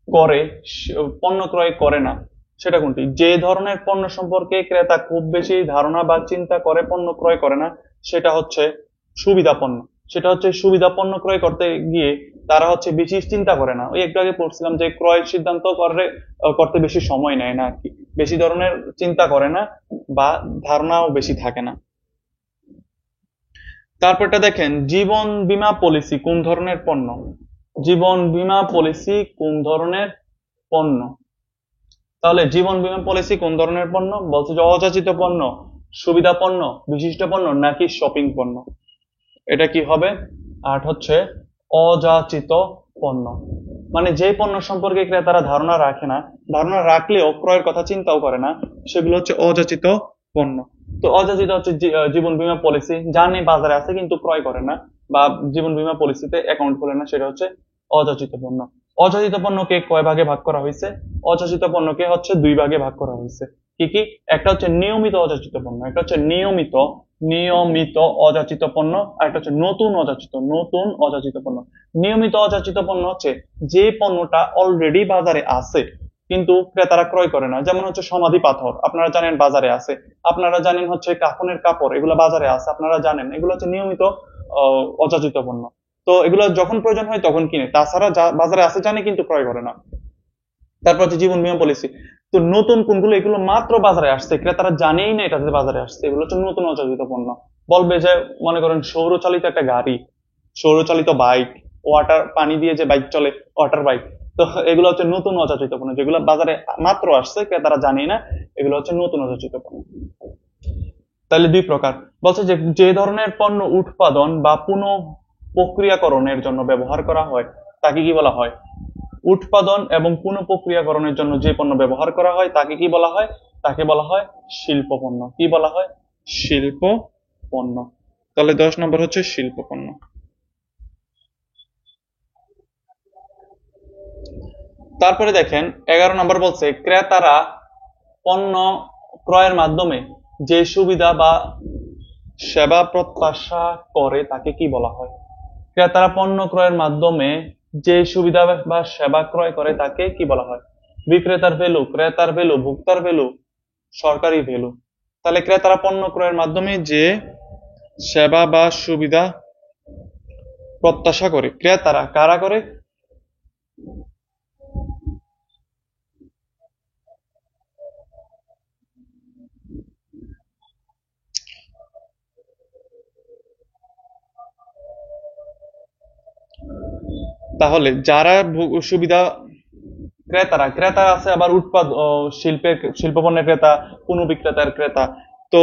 করে পণ্য ক্রয় করে না সেটা কোনটি? যে ধরনের পণ্য সম্পর্কে ক্রেতা খুব বেশি ধারণা বা চিন্তা করে পণ্য ক্রয় করে না সেটা হচ্ছে সুবিধা পণ্য। সেটা হচ্ছে সুবিধা পণ্য ক্রয় করতে গিয়ে তারা হচ্ছে বেশি চিন্তা করে না। ওই একটু আগে পড়ছিলাম যে ক্রয় সিদ্ধান্ত করতে বেশি সময় নেয় না আর কি, বেশি ধরনের চিন্তা করে না বা ধারণাও বেশি থাকে না। তারপরটা দেখেন জীবন বীমা পলিসি কোন ধরনের পণ্য? জীবন বীমা পলিসি কোন ধরনের পণ্য? তাহলে জীবন বীমা পলিসি কোন ধরনের পণ্য? বলছে যে অযাচিত পণ্য, সুবিধা পণ্য, বিশিষ্ট পণ্য নাকি শপিং পণ্য? এটা কি হবে? 8 হচ্ছে অযাচিত পণ্য। মানে যে পণ্য সম্পর্কে ক্রেতারা ধারণা রাখে না, ধারণা রাখলেও ক্রয়ের কথা চিন্তাও করে না, সেগুলো হচ্ছে অযাচিত পণ্য। তো অযাচিত হচ্ছে জীবন বীমা পলিসি জানে বাজারে আছে কিন্তু ক্রয় করে না বা জীবন বীমা পলিসিতে অ্যাকাউন্ট খোলে না, সেটা হচ্ছে অযাচিত পণ্য। অযাচিত পণ্যকে কয় ভাগে ভাগ করা হয়েছে? অযাচিত পণ্যকে হচ্ছে 2 ভাগে ভাগ করা হয়েছে। কি কি? একটা হচ্ছে নিয়মিত অযাচিত পণ্য, একটা হচ্ছে নিয়মিত অযাচিত পণ্য, আর একটা হচ্ছে নতুন অযাচিত পণ্য। নিয়মিত অযাচিত পণ্য হচ্ছে যে পণ্যটা অলরেডি বাজারে আছে কিন্তু ক্রেতারা ক্রয় করে না। যেমন হচ্ছে সমাধি পাথর, আপনারা জানেন বাজারে আছে। আপনারা জানেন হচ্ছে কাফনের কাপড়, এগুলো বাজারে আছে, আপনারা জানেন। এগুলো হচ্ছে নিয়মিত অযাচিত পণ্য। তো এগুলো যখন প্রয়োজন হয় তখন কিনে, তাছাড়া বাজারে আছে জানে কিন্তু ক্রয় করে না। তারপর হচ্ছে জীবন বীমা পলিসি। তো নতুন কোনগুলো, এগুলো মাত্র বাজারে আসছে, ক্রেতারা জানেই না এটা যে বাজারে আসছে, এগুলো হচ্ছে নতুন অযাচিত পণ্য। বলবে যে, মনে করেন সৌরচালিত একটা গাড়ি, সৌরচালিত বাইক, ওয়াটার পানি দিয়ে যে বাইক চলে, ওয়াটার বাইক। তো এগুলো হচ্ছে নতুন অযাচিত পণ্য, যেগুলো বাজারে মাত্র আসছে, ক্রেতারা জানেই না, এগুলো হচ্ছে নতুন অযাচিত পণ্য। তাহলে দুই প্রকার। বলছে যে যে ধরনের পণ্য উৎপাদন বা পুনঃ প্রক্রিয়াকরণের জন্য ব্যবহার করা হয় তাকে কি বলা হয়? উৎপাদন এবং পুনঃ প্রক্রিয়াকরণের জন্য যে পণ্য ব্যবহার করা হয় তাকে কি বলা হয়? তাকে বলা হয় শিল্প পণ্য। কি বলা হয়? শিল্প পণ্য। তাহলে 10 নম্বর হচ্ছে শিল্প পণ্য। তারপরে দেখেন 11 নম্বর বলছে ক্রেতারা পণ্য ক্রয়ের মাধ্যমে যে সুবিধা বা সেবা প্রত্যাশা করে তাকে কি বলা হয়? ক্রেতারা পণ্য ক্রয়ের মাধ্যমে যে সুবিধা বা সেবা ক্রয় করে তাকে কি বলা হয়? বিক্রেতার ভ্যালু, ক্রেতার ভ্যালু, ভোক্তার ভ্যালু, সরকারি ভ্যালু। তাহলে ক্রেতারা পণ্য ক্রয়ের মাধ্যমে যে সেবা বা সুবিধা প্রত্যাশা করে, ক্রেতারা কারা করে? তাহলে যারা সুবিধা, ক্রেতারা, ক্রেতা আছে, আবার শিল্প পণ্যের ক্রেতা, পুনঃ বিক্রেতার ক্রেতা। তো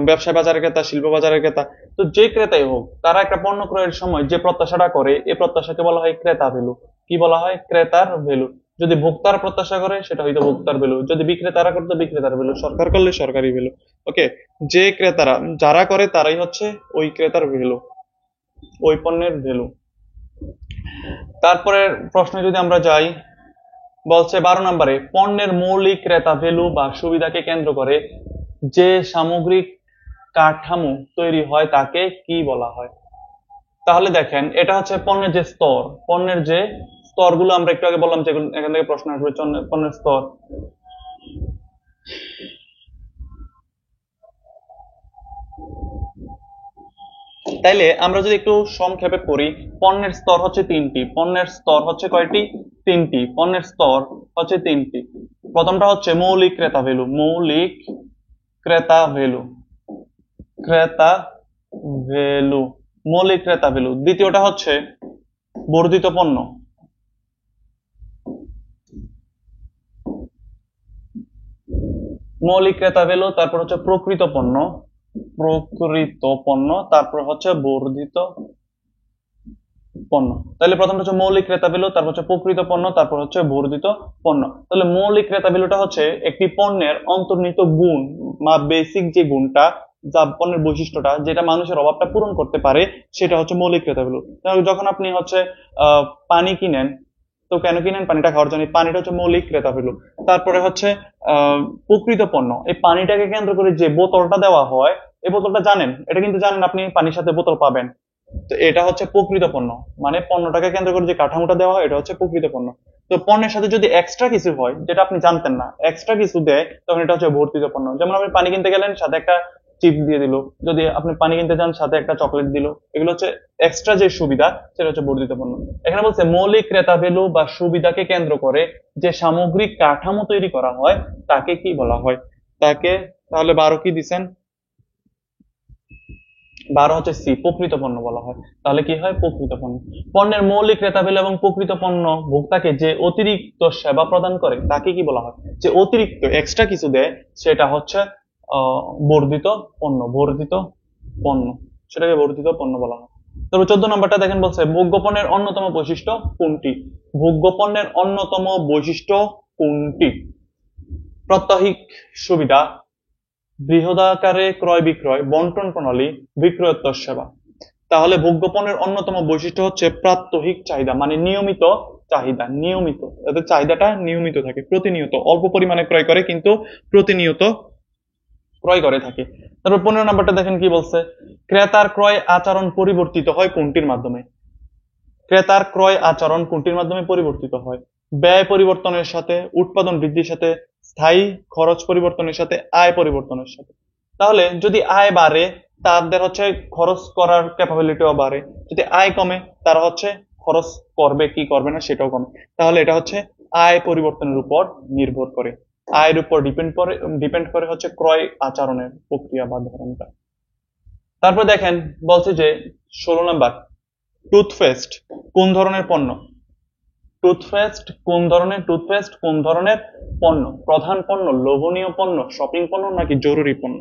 ব্যবসা বাজারের ক্রেতা, শিল্প বাজারের ক্রেতা। তো যে ক্রেতাই হোক, তারা একটা পণ্য ক্রয়ের সময় যে প্রত্যাশাটা করে, এই প্রত্যাশাকে বলা হয় ক্রেতা ভ্যালু। কি বলা হয়? ক্রেতার ভ্যালু। যদি ভোক্তার প্রত্যাশা করে সেটা হয়তো ভোক্তার ভ্যালু, যদি বিক্রেতারা করতো বিক্রেতার ভ্যালু, সরকার করলে সরকারি ভ্যালু। ওকে, যে ক্রেতারা যারা করে তারাই হচ্ছে ওই ক্রেতার ভ্যালু, ওই পণ্যের ভ্যালু। তারপরে প্রশ্নে যদি আমরা যাই, বলছে 12 নম্বরে পণ্যের মৌলিক ক্রেতা ভ্যালু বা সুবিধাকে কেন্দ্র করে যে সামগ্রিক কাঠামো তৈরি হয় তাকে কি বলা হয়? তাহলে দেখেন, এটা হচ্ছে পণ্যের যে স্তর, পণ্যের যে স্তরগুলো আমরা একটু আগে বললাম, যেগুলো এখান থেকে প্রশ্ন আসবে, পণ্যের স্তর। তাইলে আমরা যদি একটু সংক্ষেপে করি, পণ্যের স্তর হচ্ছে তিনটি। পণ্যের স্তর হচ্ছে কয়টি? তিনটি। পণ্যের স্তর হচ্ছে তিনটি। প্রথমটা হচ্ছে মৌলিক ক্রেতা ভ্যালু, মৌলিক ক্রেতা ভ্যালু, ক্রেতা ভ্যালু, মৌলিক ক্রেতা ভ্যালু। দ্বিতীয়টা হচ্ছে বর্ধিত পণ্য, মৌলিক ক্রেতা ভ্যালু, তারপর হচ্ছে প্রকৃত পণ্য, প্রকৃত পণ্য, তারপর হচ্ছে বর্ধিত পণ্য। তাহলে প্রথমটা হচ্ছে মৌলিক ক্রেতা ভ্যালু, তারপর হচ্ছে প্রকৃত পণ্য, তারপর হচ্ছে বর্ধিত পণ্য। তাহলে মৌলিক ক্রেতা ভ্যালুটা হচ্ছে একটি পণ্যের অন্তর্নিহিত গুণ বা বেসিক যে গুণটা, যা পণ্যের বৈশিষ্ট্যটা, যেটা মানুষের অভাবটা পূরণ করতে পারে, সেটা হচ্ছে মৌলিক ক্রেতা ভ্যালু। যখন আপনি হচ্ছে পানি কিনেন, তো কেন কিনেন? পানিটা খাওয়ার জন্য। পানিটা হচ্ছে মৌলিক ক্রেতা ভ্যালু। তারপরে হচ্ছে প্রকৃত পণ্য, এই পানিটাকে কেন্দ্র করে যে বোতলটা দেওয়া হয়, এই বোতলটা জানেন, এটা কিন্তু জানেন আপনি পানির সাথে বোতল পাবেন। তো এটা হচ্ছে প্রকৃত পণ্য, মানে পণ্যটাকে কেন্দ্র করে যে কাঠামোটা দেওয়া হয় এটা হচ্ছে প্রকৃত পণ্য। তো পণ্যের সাথে যদি এক্সট্রা কিছু হয় যেটা আপনি জানতেন না, এক্সট্রা কিছু দেয়, তখন এটা হচ্ছে বর্ধিত পণ্য। যেমন আপনি পানি কিনতে গেলেন, সাথে একটা চিপস দিয়ে দিল, যদি আপনি পানি কিনতে চান সাথে একটা চকলেট দিল, এগুলো হচ্ছে এক্সট্রা যে সুবিধা, সেটা হচ্ছে বর্ধিত পণ্য। এখানে বলছে মৌলিক ক্রেতা ভ্যালু বা সুবিধাকে কেন্দ্র করে যে সামগ্রিক কাঠামো তৈরি করা হয় তাকে কি বলা হয়? তাকে, তাহলে 12 কি দিছেন? 12 হচ্ছে সি, প্রকৃত পণ্য বলা হয়। তাহলে কি হয়? প্রকৃত পণ্য। পণ্যের মৌলিক ক্রেতা ভ্যালু এবং প্রকৃত পণ্য ভোক্তাকে যে অতিরিক্ত সেবা প্রদান করে তাকে কি বলা হয়? যে অতিরিক্ত এক্সট্রা কিছু দেয় সেটা হচ্ছে বর্ধিত পণ্য, বর্ধিত পণ্য, সেটাকে বর্ধিত পণ্য বলা হয়। তবে 14 নম্বরটা দেখেন, বলছে ভোগ্য পণ্যের অন্যতম বৈশিষ্ট্য কোনটি? ভোগ্য পণ্যের অন্যতম বৈশিষ্ট্য কোনটি? প্রাত্যহিক সুবিধা, বৃহদাকারে ক্রয় বিক্রয়, বন্টন প্রণালী, বিক্রয়োত্তর সেবা। তাহলে ভোগ্য পণ্যের অন্যতম বৈশিষ্ট্য হচ্ছে প্রাত্যহিক চাহিদা, মানে নিয়মিত চাহিদা, নিয়মিত, এদের চাহিদাটা নিয়মিত থাকে, প্রতিনিয়ত, অল্প পরিমাণে ক্রয় করে কিন্তু প্রতিনিয়ত ক্রয় করে থাকে। তারপর 15 নম্বরটা দেখেন কি বলছে, ক্রেতার ক্রয় আচরণ পরিবর্তিত হয় কোনটির মাধ্যমে? ক্রেতার ক্রয় আচরণ কোনটির মাধ্যমে পরিবর্তিত হয়? ব্যয় পরিবর্তনের সাথে, উৎপাদন বৃদ্ধির সাথে, স্থায়ী খরচ পরিবর্তনের সাথে, আয় পরিবর্তনের সাথে। তাহলে যদি আয় বাড়ে তাদের হচ্ছে খরচ করার ক্যাপাবিলিটিও বাড়ে। যদি আয় কমে, তারা হচ্ছে খরচ করবে কি করবে না সেটাও কমে। তাহলে এটা হচ্ছে আয় পরিবর্তনের উপর নির্ভর করে, আয়ের উপর ডিপেন্ড করে হচ্ছে ক্রয় আচরণের প্রক্রিয়া বা ধরনটা। তারপর দেখেন বলছে যে 16 নাম্বার, টুথপেস্ট কোন ধরনের পণ্য? টুথপেস্ট কোন ধরনের পণ্য? প্রধান পণ্য, লোভনীয় পণ্য, শপিং পণ্য নাকি জরুরি পণ্য?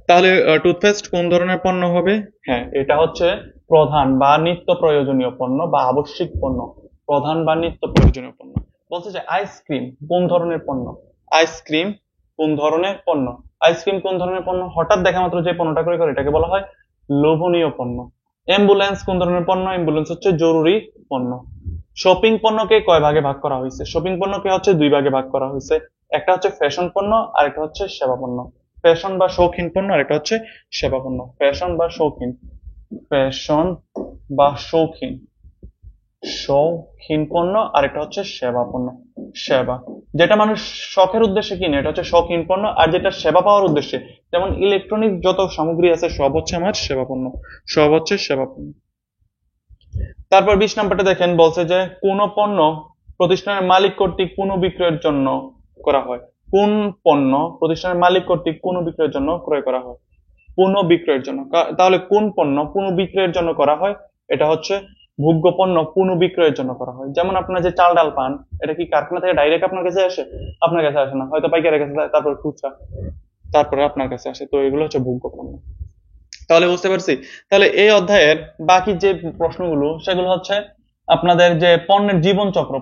তাহলে টুথপেস্ট কোন ধরনের পণ্য হবে? হ্যাঁ, এটা হচ্ছে প্রধান বা নিত্য প্রয়োজনীয় পণ্য বা আবশ্যিক পণ্য, প্রধান বা নিত্য প্রয়োজনীয় পণ্য। বলছে যে আইসক্রিম কোন ধরনের পণ্য? আইসক্রিম কোন ধরনের পণ্য? আইসক্রিম কোন ধরনের পণ্য? হঠাৎ দেখা মাত্র যে পণ্যটা ক্রয় করে এটাকে বলা হয় লোভনীয় পণ্য। অ্যাম্বুলেন্স কোন ধরনের পণ্য? অ্যাম্বুলেন্স হচ্ছে জরুরি পণ্য। শপিং পণ্যকে কয় ভাগে ভাগ করা হয়েছে? শপিং পণ্যকে হচ্ছে দুই ভাগে ভাগ করা হয়েছে, একটা হচ্ছে ফ্যাশন পণ্য আর একটা হচ্ছে সেবা পণ্য। ফ্যাশন বা শৌখিন পণ্য আর একটা হচ্ছে সেবা পণ্য। ফ্যাশন বা শৌখিন শৌখিন পণ্য আর একটা হচ্ছে সেবা পণ্য। সেবা, যেটা মানুষ শখের উদ্দেশ্যে কিনে এটা হচ্ছে শৌখিন পণ্য, আর যেটা সেবা পাওয়ার উদ্দেশ্যে, যেমন ইলেকট্রনিক যত সামগ্রী আছে সব হচ্ছে আমার সেবা পণ্য, সব হচ্ছে সেবা পণ্য। তারপর 20 নাম্বারটা দেখেন বলছে যে কোন পণ্য প্রতিষ্ঠানের মালিক কর্তৃক পুনঃবিক্রয়ের জন্য করা হয়? কোন পণ্য প্রতিষ্ঠানের মালিক কর্তৃক পুনঃবিক্রয়ের জন্য ক্রয় করা হয়? পুনঃবিক্রয়ের জন্য। তাহলে কোন পণ্য পুনঃবিক্রয়ের জন্য করা হয়? এটা হচ্ছে ভোগ্য পণ্য পুনঃবিক্রয়ের জন্য করা হয়। যেমন আপনার যে চাল ডাল পান, এটা কি কারখানা থেকে ডাইরেক্ট আপনার কাছে আসে? আপনার কাছে আসে না, হয়তো পাইকারের কাছে যায়, তারপর খুচরা, তারপরে আপনার কাছে আসে। তো এগুলো হচ্ছে ভোগ্য পণ্য। তাহলে বুঝতে পারছি। তাহলে এই অধ্যায়ের বাকি যে প্রশ্নগুলো সেগুলো হচ্ছে আপনাদের যে জীবন চক্র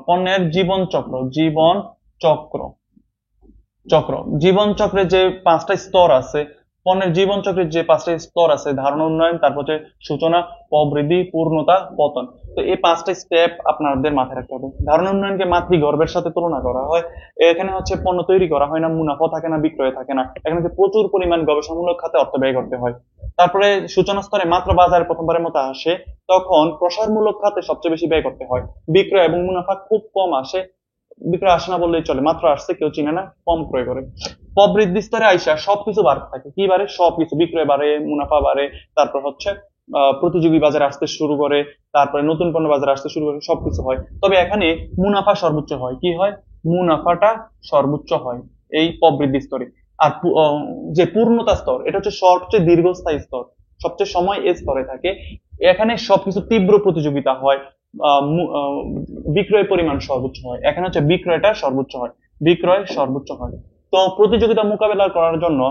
জীবন চক্রের যে 5টা স্তর আছে, পণ্যের জীবন চক্রের যে 5টা স্তর আছে, ধারণা, উন্নয়ন, তারপর হচ্ছে সূচনা, প্রবৃদ্ধি, পূর্ণতা, পতন। তো এই 5টা স্টেপ আপনাদের মাথায় রাখতে হবে। ধারণা উন্নয়নকে মাতৃগর্ভের সাথে তুলনা করা হয়। এখানে হচ্ছে পণ্য তৈরি করা হয় না, মুনাফা থাকে না, বিক্রয় থাকে না, এখানে হচ্ছে প্রচুর পরিমাণ গবেষণামূলক খাতে অর্থ ব্যয় করতে হয়। তারপরে সূচনা স্তরে মাত্র বাজারে প্রথমবারের মতো আসে, তখন প্রসারমূলক খাতে সবচেয়ে বেশি ব্যয় করতে হয়। বিক্রয় এবং মুনাফা খুব কম আসে, বিক্রয় আসে না বললেই চলে, মাত্র আসছে, কেউ চিনে না, কম ক্রয় করে। প্রবৃদ্ধি স্তরে আইসা সবকিছু বাড়তে থাকে। কি বাড়ে? সবকিছু, বিক্রয় বাড়ে, মুনাফা বাড়ে, তারপর হচ্ছে প্রতিযোগী বাজারে আসতে শুরু করে, তারপরে নতুন পণ্য বাজারে আসতে শুরু করে, সবকিছু হয়। তবে এখানে মুনাফা সর্বোচ্চ হয়। কি হয়? মুনাফাটা সর্বোচ্চ হয় এই প্রবৃদ্ধি স্তরে। আর যে পূর্ণতা স্তর, এটা হচ্ছে সবচেয়ে দীর্ঘস্থায়ী স্তর, সবচেয়ে সময় এই স্তরে থাকে। এখানে সবকিছু তীব্র প্রতিযোগিতা হয়, বিক্রয় পরিমাণ সর্বোচ্চ হয়। এখানে হচ্ছে বিক্রয় সর্বোচ্চ হয়। তো প্রতিযোগিতা মোকাবেলা করার জন্য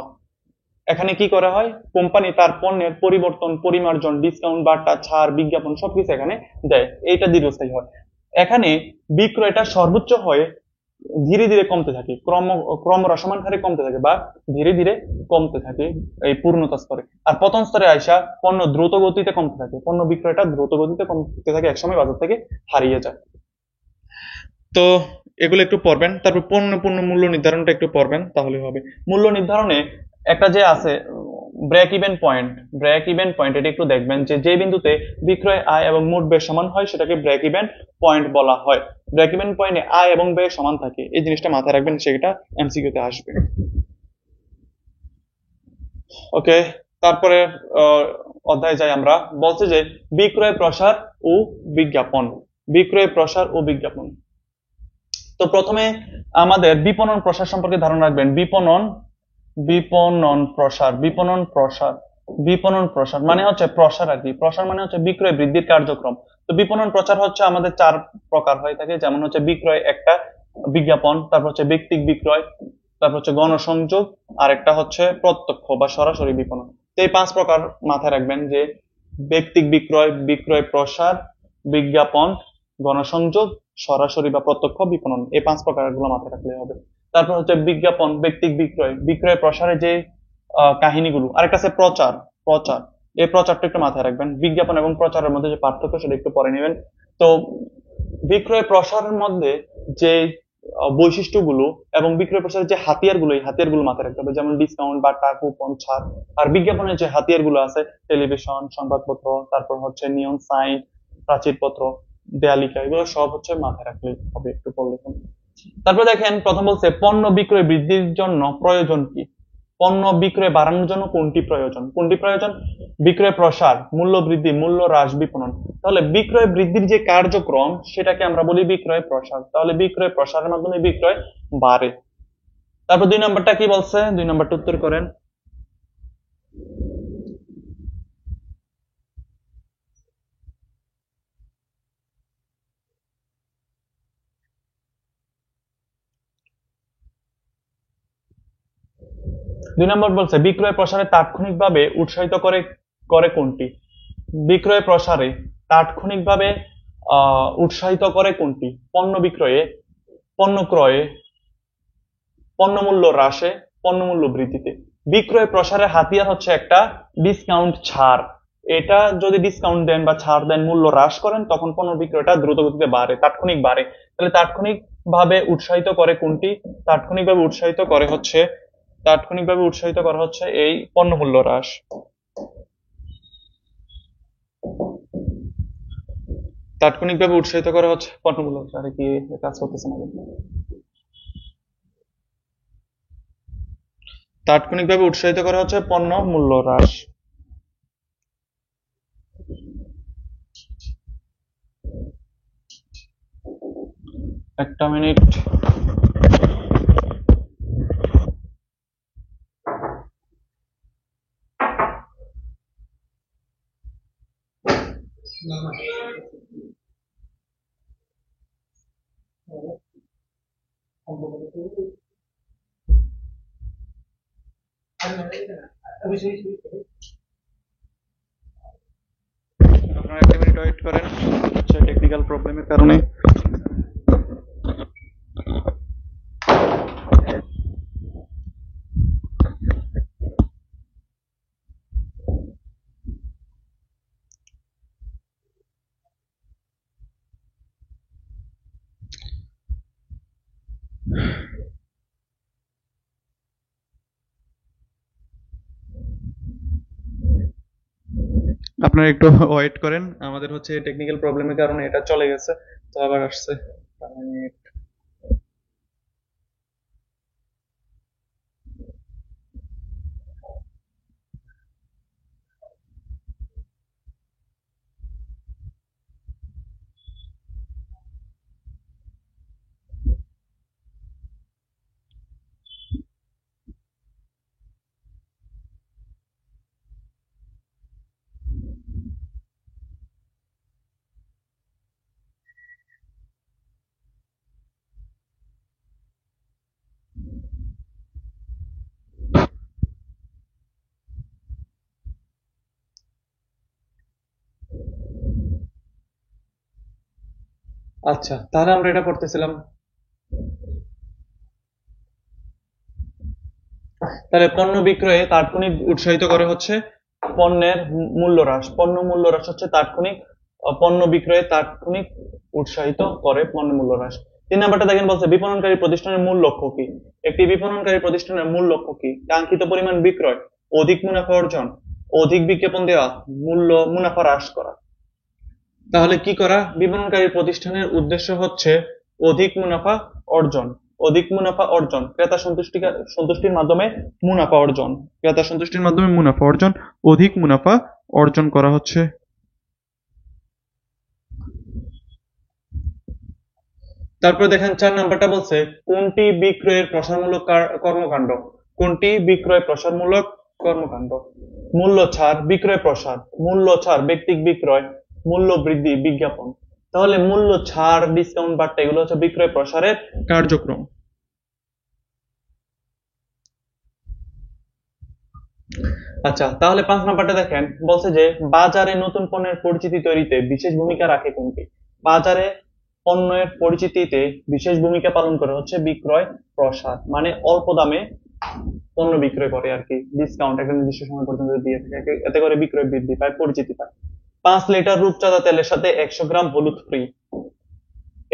এখানে কি করা হয়? কোম্পানি তার পণ্যের পরিবর্তন, পরিমার্জন, ডিসকাউন্ট, বার্তা, ছাড়, বিজ্ঞাপন সবকিছু এখানে দেয়। এইটা দীর্ঘস্থায়ী হয়। এখানে বিক্রয়টা সর্বোচ্চ হয়ে ধীরে ধীরে কমতে থাকে, ক্রমহ্রাসমান হারে কমতে থাকে বা ধীরে ধীরে কমতে থাকে এই পূর্ণতা স্তরে। আর পতন স্তরে আইসা পণ্য দ্রুত গতিতে কমতে থাকে, পণ্য বিক্রয়টা দ্রুত গতিতে কমতে থাকে, একসময় বাজার থেকে হারিয়ে যায়। তো এগুলো একটু পড়বেন। তারপর পণ্য মূল্য নির্ধারণটা একটু পড়বেন, তাহলে হবে। মূল্য নির্ধারণে একটা যে আছে ব্রেক ইভেন পয়েন্ট, এটা একটু দেখবেন যে যে বিন্দুতে বিক্রয়, আয় এবং মোট ব্যয় সমান হয় সেটাকে ব্রেক ইভেন পয়েন্ট বলা হয়। ব্রেক ইভেন পয়েন্টে আয় এবং ব্যয় সমান থাকে, এই জিনিসটা মাথায় রাখবেন, সেটা এমসিকিউ তে আসবে। ওকে, তারপরে অধ্যায়ে যাই আমরা। বলছে যে বিক্রয়, প্রসার ও বিজ্ঞাপন। বিক্রয়, প্রসার ও বিজ্ঞাপন। তো প্রথমে আমাদের বিপণন প্রসার সম্পর্কে ধারণা রাখবেন। বিপণন প্রসার মানে হচ্ছে প্রসার আর কি। প্রসার মানে হচ্ছে বিক্রয় বৃদ্ধির কার্যক্রম। তো বিপণন প্রচার হচ্ছে আমাদের 4 প্রকার হয়ে থাকে, যেমন হচ্ছে বিক্রয় একটা, বিজ্ঞাপন, তারপর হচ্ছে ব্যক্তিক বিক্রয়, তারপর হচ্ছে গণসংযোগ, আর একটা হচ্ছে প্রত্যক্ষ বা সরাসরি বিপণন। তো এই 5 প্রকার মাথায় রাখবেন, যে ব্যক্তিক বিক্রয়, বিক্রয় প্রসার, বিজ্ঞাপন, গণসংযোগ, সরাসরি বা প্রত্যক্ষ বিপণন। এই 5 প্রকার গুলো মাথায় রাখলে হবে। তারপর হচ্ছে বিজ্ঞাপন, ব্যক্তিক বিক্রয়, বিক্রয় প্রসারে যে কাহিনীগুলো, আরেকটা আছে প্রচার। এই প্রচারটা একটু মাথায় রাখবেন। বিজ্ঞাপন এবং প্রচারের মধ্যে যে পার্থক্য সেটা একটু পরে নেবেন। তো বিক্রয় প্রসারের মধ্যে যে বৈশিষ্ট্যগুলো এবং বিক্রয় প্রসারের যে হাতিয়ারগুলো, এই হাতিয়ারগুলো মাথায় রাখতে হবে, যেমন ডিসকাউন্ট, বাটা, কুপন, ছাড়। আর বিজ্ঞাপনের যে হাতিয়ারগুলো আছে, টেলিভিশন, সংবাদপত্র, তারপর হচ্ছে নিয়ন সাইন, প্রাচীরপত্র, দেয়ালিকা, এগুলো সব হচ্ছে মাথায় রাখলে হবে, একটু পড়লে। তারপর দেখেন প্রথম বলছে পণ্য বিক্রয় বৃদ্ধির জন্য প্রয়োজন কি? পণ্য বিক্রয় বাড়ানোর জন্য কোনটি প্রয়োজন? কোনটি প্রয়োজন? বিক্রয় প্রসার, মূল্য বৃদ্ধি, মূল্য হ্রাস, বিপণন। তাহলে বিক্রয় বৃদ্ধির যে কার্যক্রম সেটাকে আমরা বলি বিক্রয় প্রসার। তাহলে বিক্রয় প্রসারের মাধ্যমে বিক্রয় বাড়ে। তারপর 2 নম্বরটা কি বলছে? 2 নম্বরটা উত্তর করেন। দুই নম্বর বলছে বিক্রয় প্রসারে তাৎক্ষণিকভাবে উৎসাহিত করে করে কোনটি? বিক্রয় প্রসারে তাৎক্ষণিকভাবে উৎসাহিত করে কোনটি? পণ্য বিক্রয়ে, পণ্য ক্রয়ে, পণ্য মূল্য হ্রাসে, পণ্য মূল্য বৃদ্ধিতে। বিক্রয় প্রসারের হাতিয়ার হচ্ছে একটা ডিসকাউন্ট, ছাড়। এটা যদি ডিসকাউন্ট দেন বা ছাড় দেন, মূল্য হ্রাস করেন, তখন পণ্য বিক্রয়টা দ্রুত গতিতে বাড়ে, তাৎক্ষণিক বাড়ে। তাহলে তাৎক্ষণিকভাবে উৎসাহিত করে কোনটি? তাৎক্ষণিকভাবে উৎসাহিত করে হচ্ছে এই পণ্য মূল্য হ্রাস। তাৎক্ষণিকভাবে উৎসাহিত করা হচ্ছে পণ্য মূল্য হ্রাস। আরে কি কাজ করতেছে না? তাৎক্ষণিকভাবে উৎসাহিত করা হচ্ছে পণ্য মূল্য হ্রাস। একটা মিনিট। আপনারা একটা মিনিট ওয়েট করেন, হচ্ছে টেকনিক্যাল প্রবলেমের কারণে। আপনারা একটু ওয়েট করেন, আমাদের হচ্ছে টেকনিক্যাল প্রবলেমের কারণে এটা চলে গেছে, তো আবার আসছে। আচ্ছা, তাহলে আমরা এটা পড়তেছিলাম। তাহলে পণ্য বিক্রয়ে তাৎক্ষণিক উৎসাহিত করে হচ্ছে পণ্যের মূল্য হ্রাস। পণ্য মূল্য হ্রাস হচ্ছে তাৎক্ষণিক, পণ্য বিক্রয়ে তাৎক্ষণিক উৎসাহিত করে পণ্য মূল্য হ্রাস। 3 নাম্বারটা দেখেন বলছে বিপণনকারী প্রতিষ্ঠানের মূল লক্ষ্য কি? একটি বিপণনকারী প্রতিষ্ঠানের মূল লক্ষ্য কি? কাঙ্ক্ষিত পরিমাণ বিক্রয়, অধিক মুনাফা অর্জন, অধিক বিজ্ঞাপন দেওয়া, মুনাফা হ্রাস করা। তাহলে কি করা? বিপণনকারী প্রতিষ্ঠানের উদ্দেশ্য হচ্ছে অধিক মুনাফা অর্জন। অধিক মুনাফা অর্জন, সন্তুষ্টির মাধ্যমে মুনাফা অর্জন। ক্রেতা সন্তুষ্টির মাধ্যমে মুনাফা অর্জন, অধিক মুনাফা অর্জন করা হচ্ছে। তারপর দেখেন 4 নাম্বারটা বলছে কোনটি বিক্রয়ের প্রসারমূলক কর্মকাণ্ড? কোনটি বিক্রয় প্রসারমূলক কর্মকাণ্ড? মূল্য ছাড়, বিক্রয় প্রসার, মূল্য ছাড়, ব্যক্তিক বিক্রয়, মূল্য বৃদ্ধি, বিজ্ঞাপন। তাহলে মূল্য ছাড়, ডিসকাউন্ট, বাট্টা, এগুলো হচ্ছে বিক্রয় প্রসারের কার্যক্রম। আচ্ছা, তাহলে 5 নাম্বারটা দেখেন বলছে যে বাজারে নতুন পণ্যের পরিচিতি তৈরিতে বিশেষ ভূমিকা রাখে কোনটি? বাজারে পণ্যের পরিচিতিতে বিশেষ ভূমিকা পালন করে হচ্ছে বিক্রয় প্রসার, মানে অল্প দামে পণ্য বিক্রয় করে আর কি, ডিসকাউন্ট একটা নির্দিষ্ট সময় পর্যন্ত দিয়ে থাকে, এতে করে বিক্রয় বৃদ্ধি পায়, পরিচিতি পায়। 5 লিটার রূপচাঁদা তেলের সাথে 100 গ্রাম হলুদ ফ্রি,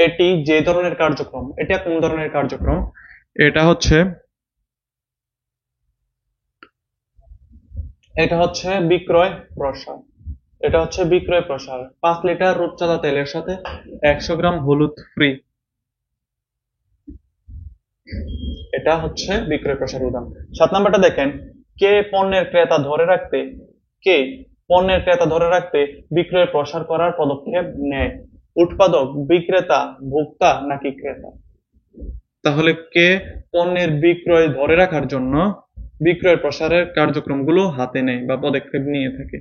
এটি যে ধরনের কার্যক্রম? এটা কোন ধরনের কার্যক্রম? এটা হচ্ছে বিক্রয় প্রসার। এটা হচ্ছে বিক্রয় প্রসার। 5 লিটার রূপচাঁদা তেলের সাথে 100 গ্রাম হলুদ ফ্রি, এটা হচ্ছে বিক্রয় প্রসারের উদাহরণ। 7 নাম্বারটা দেখেন, কে পণ্যের ক্রেতা ধরে রাখতে কে পণ্যের ক্রেতা ধরে রাখতে বিক্রয় প্রসার করার পদক্ষেপ নেয়? উৎপাদক, বিক্রেতা, ভোক্তা নাকি ক্রেতা? তাহলে কে পণ্যের বিক্রয় ধরে রাখার জন্য বিক্রয় প্রসারের কার্যক্রমগুলো হাতে নেয় বা পদক্ষেপ নিয়ে থাকে?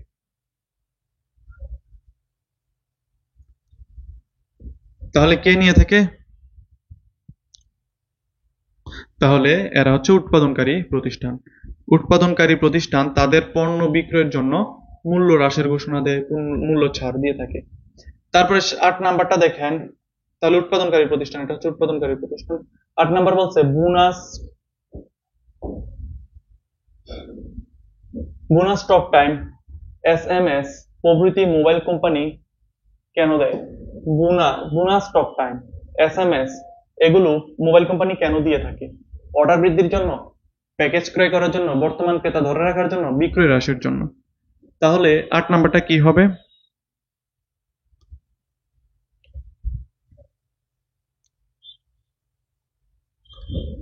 তাহলে কে নিয়ে থাকে? তাহলে এরা হচ্ছে উৎপাদনকারী প্রতিষ্ঠান। উৎপাদনকারী প্রতিষ্ঠান তাদের পণ্য বিক্রয়ের জন্য মূল্য হ্রাসের ঘোষণা দেয়, মূল্য ছাড় দিয়ে থাকে। তারপরে 8 নাম্বারটা দেখেন, তাহলে উৎপাদনকারী প্রতিষ্ঠান, এটা হচ্ছে উৎপাদনকারী প্রতিষ্ঠান। 8 নাম্বার বলছে bonus bonus talk time, SMS প্রভৃতি মোবাইল কোম্পানি কেন দেয়? বোনাস টক টাইম, এসএমএস এগুলো মোবাইল কোম্পানি কেন দিয়ে থাকে? অর্ডার বৃদ্ধির জন্য, প্যাকেজ ক্রয় করার জন্য, বর্তমান ক্রেতা ধরে রাখার জন্য, বিক্রয় হ্রাসের জন্য। তাহলে 8 নাম্বারটা কি হবে?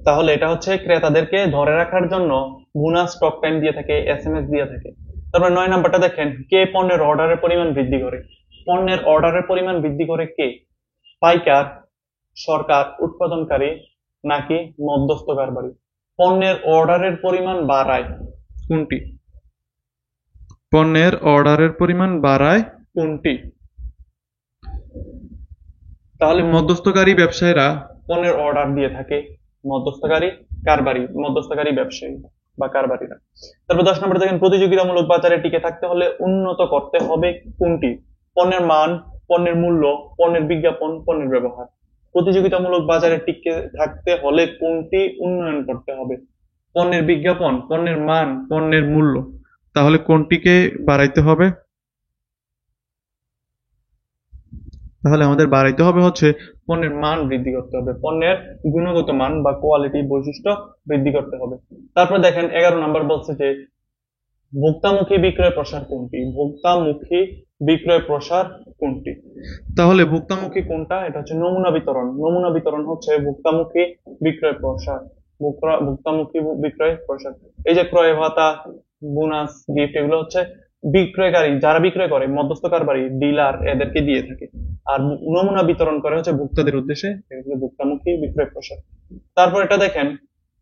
তাহলে এটা হচ্ছে ক্রেতাদেরকে ধরে রাখার জন্য বোনাস স্টক টাইম দিয়ে থাকে, এসএমএস দিয়ে থাকে। তারপর 9 নাম্বারটা দেখেন, কে পণ্যের অর্ডারের পরিমাণ বৃদ্ধি করে? পণ্যের অর্ডারের পরিমাণ বৃদ্ধি করে কে? পাইকার, সরকার, উৎপাদনকারী নাকি মধ্যস্থ কারবারি? পণ্যের অর্ডারের পরিমাণ বাড়ায় কোনটি? পণ্যের অর্ডারের পরিমাণ বাড়ায় কোনটি? তাহলে মধ্যস্থকারী ব্যবসায়ীরা পণ্যের অর্ডার দিয়ে থাকে, মধ্যস্থকারী ব্যবসায়ী বা কারবারিরা। তারপর 10 নম্বর দেখেন, প্রতিযোগিতামূলক বাজারে টিকে থাকতে হলে উন্নত করতে হবে কোনটি? পণ্যের মান, পণ্যের মূল্য, পণ্যের বিজ্ঞাপন, পণ্যের ব্যবহার। প্রতিযোগিতামূলক বাজারে টিকে থাকতে হলে কোনটি উন্নয়ন করতে হবে? পণ্যের বিজ্ঞাপন, পণ্যের মান, পণ্যের মূল্য। তাহলে কোনটিকে বাড়াইতে হবে? তাহলে আমাদের বাড়াইতে হবে হচ্ছে পণ্যের মান বৃদ্ধি করতে হবে, পণ্যের গুণগত মান বা কোয়ালিটি বৈশিষ্ট্য বৃদ্ধি করতে হবে। তারপর দেখেন 11 নাম্বার বলছে যে ভোক্তামুখী বিক্রয় প্রসার কোনটি? ভোক্তামুখী বিক্রয় প্রসার কোনটি? তাহলে ভোক্তামুখী কোনটা? এটা হচ্ছে নমুনা বিতরণ। নমুনা বিতরণ হচ্ছে ভোক্তামুখী বিক্রয় প্রসার। ভোক্তামুখী বিক্রয় প্রসার। এই যে ক্রয় ভাতা, বোনাস, গিফট এগুলো হচ্ছে বিক্রয়কারী, যারা বিক্রয় করে মধ্যস্থ কারবারি, ডিলার এদেরকে দিয়ে থাকে। আর নমুনা বিতরণ করে হচ্ছে ভোক্তাদের উদ্দেশ্যে, এগুলো ভোক্তামুখী বিক্রয় প্রসার। তারপর এটা দেখেন,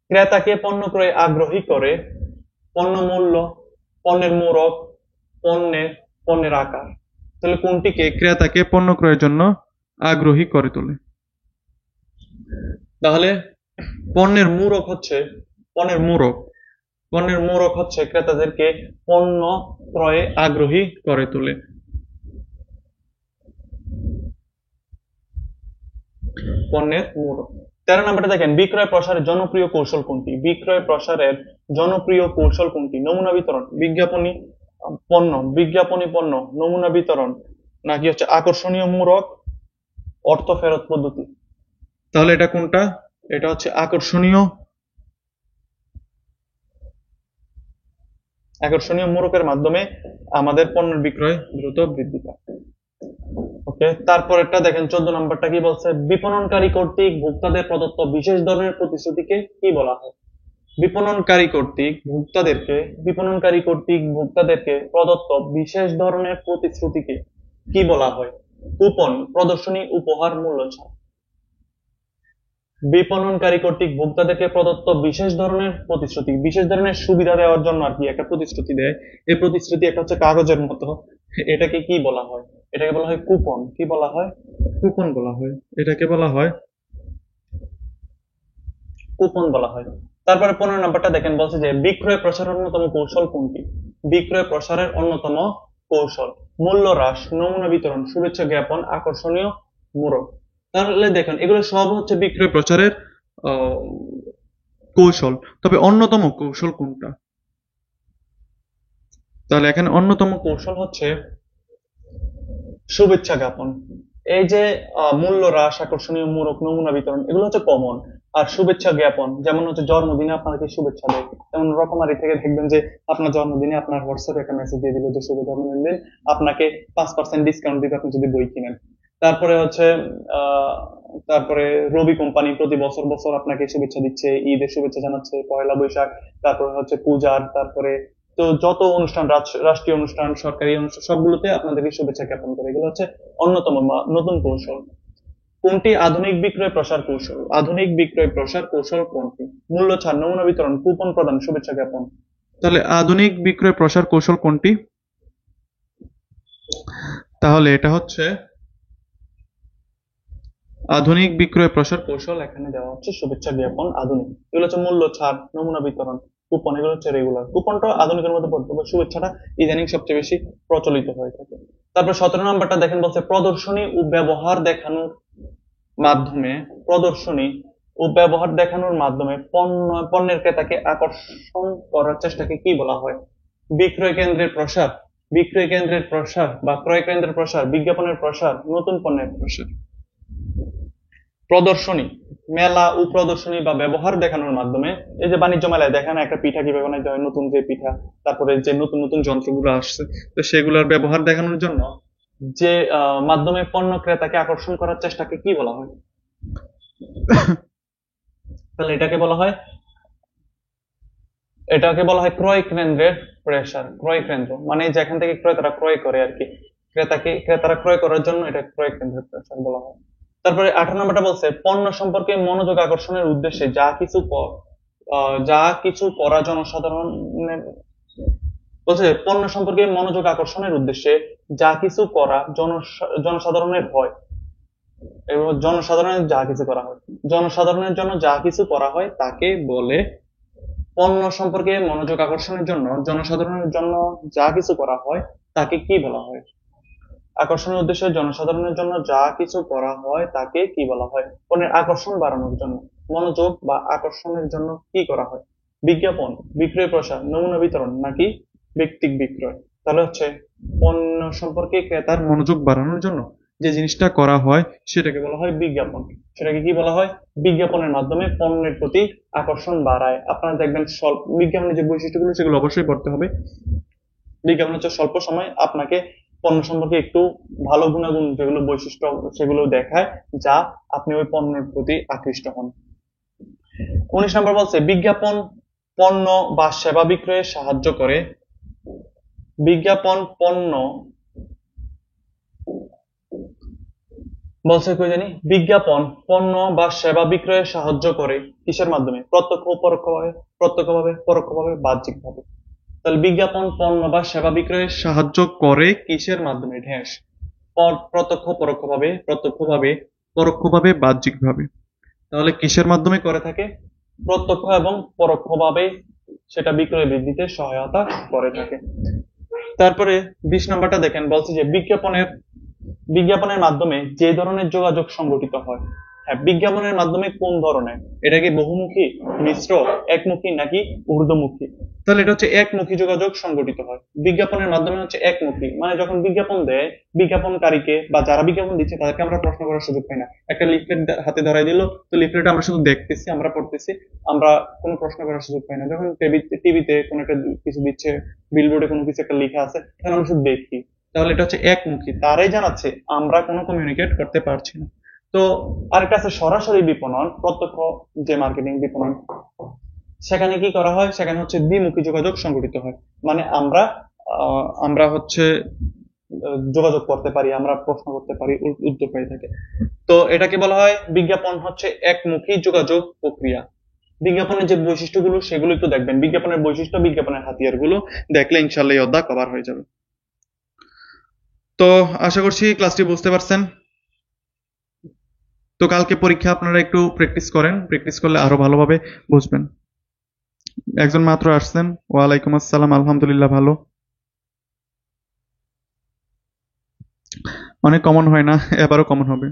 ক্রেতাকে পণ্য ক্রয়ে আগ্রহী করে পণ্য মূল্য, পণ্যের মোড়ক, পণ্যের আকার। তাহলে কোনটিকে ক্রেতাকে পণ্য ক্রয়ের জন্য আগ্রহী করে তোলে? তাহলে পণ্যের মূরক হচ্ছে পণ্যের মোড়ক হচ্ছে ক্রেতাদেরকে পণ্য ক্রয়ে আগ্রহী করে তোলে। পণ্যের মোড়ক। 13 নাম্বারটা দেখেন, বিক্রয় প্রসারের জনপ্রিয় কৌশল কোনটি? বিক্রয় প্রসারের জনপ্রিয় কৌশল কোনটি? নমুনা বিতরণ, বিজ্ঞাপনী পণ্য, নমুনা বিতরণ নাকি হচ্ছে আকর্ষণীয় মূরক, অর্থ ফেরত পদ্ধতি? তাহলে এটা কোনটা? এটা হচ্ছে আকর্ষণীয় মূরকের মাধ্যমে আমাদের পণ্যের বিক্রয় দ্রুত বৃদ্ধি পায়। ওকে, তারপরেরটা দেখেন 14 নাম্বারটা কি বলছে? বিপণনকারী কর্তৃক ভোক্তাদের প্রদত্ত বিশেষ ধরনের প্রতিশ্রুতিকে কি বলা হয়? বিপণনকারী কর্তৃক ভোক্তাদেরকে প্রদত্ত বিশেষ ধরনের প্রতিশ্রুতিকে কি বলা হয়? কুপন, প্রদর্শনী, উপহার, মূল্য ছাড়। বিপণনকারী কর্তৃক ভোক্তাদেরকে প্রদত্ত বিশেষ ধরনের প্রতিশ্রুতি, বিশেষ ধরনের সুবিধা দেওয়ার জন্য আর কি একটা প্রতিশ্রুতি দেয়। এই প্রতিশ্রুতি একটা হচ্ছে কাগজের মতো, এটাকে কি বলা হয়? এটাকে বলা হয় কুপন। কি বলা হয়? কুপন বলা হয়। এটাকে বলা হয় কুপন বলা হয়। তারপরে 15 নাম্বারটা দেখেন, বলছে যে বিক্রয় প্রসারের অন্যতম কৌশল কোনটি? বিক্রয় প্রসারের অন্যতম কৌশল মূল্য হ্রাস, নমুনা বিতরণ, শুভেচ্ছা জ্ঞাপন, আকর্ষণীয় মূরক। তাহলে দেখেন এগুলো সব হচ্ছে বিক্রয় প্রচারের কৌশল, তবে অন্যতম কৌশল কোনটা? তাহলে এখানে অন্যতম কৌশল হচ্ছে শুভেচ্ছা জ্ঞাপন। এই যে মূল্য হ্রাস, আকর্ষণীয় মূরক, নমুনা বিতরণ এগুলো হচ্ছে কমন। আর শুভেচ্ছা জ্ঞাপন যেমন হচ্ছে জন্মদিনে আপনাকে শুভেচ্ছা দেয়, যেমন রকমারি থেকে দেখবেন যে আপনার জন্মদিনে আপনার হোয়াটসঅ্যাপে একটা মেসেজ দিয়ে দিল যে শুভ জন্মদিন, আপনাকে 5% ডিসকাউন্ট দিবে আপনি যদি বই কিনেন। তারপরে হচ্ছে তারপরে রবি কোম্পানি প্রতি বছর বছর আপনাকে শুভেচ্ছা দিচ্ছে, ঈদের শুভেচ্ছা জানাচ্ছে, পয়লা বৈশাখ, তারপরে হচ্ছে পূজার, তারপরে তো যত অনুষ্ঠান, রাষ্ট্রীয় অনুষ্ঠান, সরকারি অনুষ্ঠান, সবগুলোতে আপনাদেরকে শুভেচ্ছা জ্ঞাপন করে। এগুলো হচ্ছে অন্যতম নতুন কৌশল। কোনটি আধুনিক বিক্রয় প্রসার কৌশল? আধুনিক বিক্রয় প্রসার কৌশল কোনটি? মূল্য ছাড়, নমুনা বিতরণ, কুপন প্রদান, শুভেচ্ছা জ্ঞাপন। তাহলে আধুনিক বিক্রয় প্রসার কৌশল কোনটি? তাহলে এটা হচ্ছে আধুনিক বিক্রয় প্রসার কৌশল। এখানে দেওয়া হচ্ছে শুভেচ্ছা জ্ঞাপন আধুনিক। এগুলো হচ্ছে মূল্য ছাড়, নমুনা বিতরণ, কুপন, এগুলো হচ্ছে রেগুলার। কুপনটা আধুনিকের মধ্যে পড়তে হবে, শুভেচ্ছাটা ইদানিং সবচেয়ে বেশি প্রচলিত হয়ে থাকে। তারপর 17 নম্বরটা দেখেন, বলছে প্রদর্শনী ও ব্যবহার দেখানোর মাধ্যমে, প্রদর্শনী ও ব্যবহার দেখানোর মাধ্যমে পণ্যের ক্রেতাকে আকর্ষণ করার চেষ্টাকে কি বলা হয়? বিক্রয় কেন্দ্রের প্রসার, বিক্রয় কেন্দ্রের প্রসার বা ক্রয় কেন্দ্রের প্রসার, বিজ্ঞাপনের প্রসার, নতুন পণ্যের প্রসার। প্রদর্শনী, মেলা ও প্রদর্শনী বা ব্যবহার দেখানোর মাধ্যমে, এই যে বাণিজ্য মেলায় দেখেন একটা পিঠা কিভাবে বানাইতে হয়, নতুন যে পিঠা, তারপরে যে নতুন নতুন যন্ত্রগুলো আসছে, তো সেগুলোর ব্যবহার দেখানোর জন্য যে মাধ্যমে পণ্য ক্রেতাকে আকর্ষণ করার চেষ্টাকে কি বলা হয়? তাহলে এটাকে বলা হয় ক্রয় কেন্দ্রের প্রেসার। ক্রয় কেন্দ্র মানে যেখান থেকে ক্রেতারা ক্রয় করে আর কি, ক্রেতারা ক্রয় করার জন্য এটা ক্রয় কেন্দ্রের প্রেসার বলা হয়। তারপরে 18 নম্বরটা বলছে পণ্য সম্পর্কে মনোযোগ আকর্ষণের উদ্দেশ্যে যা কিছু করা জনসাধারণের, বলছে পণ্য সম্পর্কে মনোযোগ আকর্ষণের উদ্দেশ্যে যা কিছু করা জনসাধারণের হয়, এবং জনসাধারণের যা কিছু করা হয়, জনসাধারণের জন্য যা কিছু করা হয় তাকে বলে। পণ্য সম্পর্কে মনোযোগ আকর্ষণের জন্য জনসাধারণের জন্য যা কিছু করা হয় তাকে কি বলা হয়? আকর্ষণের উদ্দেশ্যে জনসাধারণের জন্য যা কিছু করা হয় তাকে কি বলা হয়? পণ্যের আকর্ষণ বাড়ানোর জন্য, মনোযোগ বা আকর্ষণের জন্য কি করা হয়? বিজ্ঞাপন, বিক্রয় প্রসার, নমুনা বিতরণ, নাকি ব্যক্তিক বিক্রয়? তাহলে হচ্ছে পণ্য সম্পর্কে ক্রেতার মনোযোগ বাড়ানোর জন্য যে জিনিসটা করা হয় সেটাকে বলা হয় বিজ্ঞাপন। সেটাকে কি বলা হয়? বিজ্ঞাপনের মাধ্যমে পণ্যের প্রতি আকর্ষণ বাড়ায়। আপনারা দেখবেন বিজ্ঞাপনের যে বৈশিষ্ট্যগুলো সেগুলো অবশ্যই পড়তে হবে। বিজ্ঞাপন হচ্ছে স্বল্প সময় আপনাকে পণ্য সম্পর্কে একটু ভালো গুণাগুণ, যেগুলো বৈশিষ্ট্য সেগুলো দেখায়, যা আপনি ওই পণ্যের প্রতি আকৃষ্ট হন। 19 নম্বর বলছে বিজ্ঞাপন পণ্য বা সেবা বিক্রয়ে সাহায্য করে। বিজ্ঞাপন পণ্য, বলছে কই জানি, বিজ্ঞাপন পণ্য বা সেবা বিক্রয়ে সাহায্য করে কিসের মাধ্যমে? প্রত্যক্ষ ও পরোক্ষভাবে, প্রত্যক্ষভাবে, পরোক্ষভাবে, বাহ্যিকভাবে। তাহলে বিজ্ঞাপন পণ্য বা সেবা বিক্রয়ে সাহায্য করে কিসের মাধ্যমে? ঢেঁস প্রত্যক্ষ, পরোক্ষভাবে, প্রত্যক্ষভাবে, পরোক্ষভাবে, বাহ্যিকভাবে। তাহলে কিসের মাধ্যমে করে থাকে? প্রত্যক্ষ এবং পরোক্ষভাবে সেটা বিক্রয় বৃদ্ধিতে সহায়তা করে থাকে। তারপরে 20 নাম্বারটা দেখেন, বলছে যে বিজ্ঞাপনের মাধ্যমে যে ধরনের যোগাযোগ সংগঠিত হয়। হ্যাঁ, বিজ্ঞাপনের মাধ্যমে কোন ধরনের? এটা কি বহুমুখী, মিশ্র, একমুখী, নাকি ঊর্ধ্বমুখী? তাহলে এটা হচ্ছে একমুখী যোগাযোগ সংগঠিত হয়। বিজ্ঞাপনের মাধ্যমে হচ্ছে একমুখী, মানে যখন বিজ্ঞাপন দেয়, বিজ্ঞাপনকারীকে বা যারা বিজ্ঞাপন দিচ্ছে তাদেরকে আমরা প্রশ্ন করার সুযোগ পাই না। একটা লিফলেট হাতে ধরাই দিল, তো লিফলেট আমরা শুধু দেখতেছি, আমরা পড়তেছি, আমরা কোনো প্রশ্ন করার সুযোগ পাই না। যখন টিভিতে কোনো একটা কিছু দিচ্ছে, বিলবোর্ডে কোনো কিছু একটা লেখা আছে, তখন আমরা শুধু দেখি। তাহলে এটা হচ্ছে একমুখী, তারাই জানাচ্ছে, আমরা কোনো কমিউনিকেট করতে পারছি না। তো আরেকটা আছে সরাসরি বিপণন, প্রত্যক্ষ যে মার্কেটিং বিপণন, সেখানে কি করা হয়? সেখানে হচ্ছে দ্বিমুখী যোগাযোগ সংগঠিত হয়, মানে আমরা হচ্ছে যোগাযোগ করতে পারি, আমরা প্রশ্ন করতে পারি, উদ্যোগ পাই থাকে। তো এটাকে বলা হয় বিজ্ঞাপন হচ্ছে একমুখী যোগাযোগ প্রক্রিয়া। বিজ্ঞাপনের যে বৈশিষ্ট্যগুলো সেগুলো একটু দেখবেন, বিজ্ঞাপনের বৈশিষ্ট্য, বিজ্ঞাপনের হাতিয়ার গুলো দেখলে ইনশাল্লাহ এই অধ্যায় কভার হয়ে যাবে। তো আশা করছি ক্লাসটি বুঝতে পারছেন। তো কালকে পরীক্ষা আপনারা একটু প্র্যাকটিস করেন, প্র্যাকটিস করলে আরো ভালোভাবে বুঝবেন। একজন মাত্র আসছেন। ওয়ালাইকুম আসসালাম, আলহামদুলিল্লাহ ভালো। অনেক কমন হয় না, এবারও কমন হবে।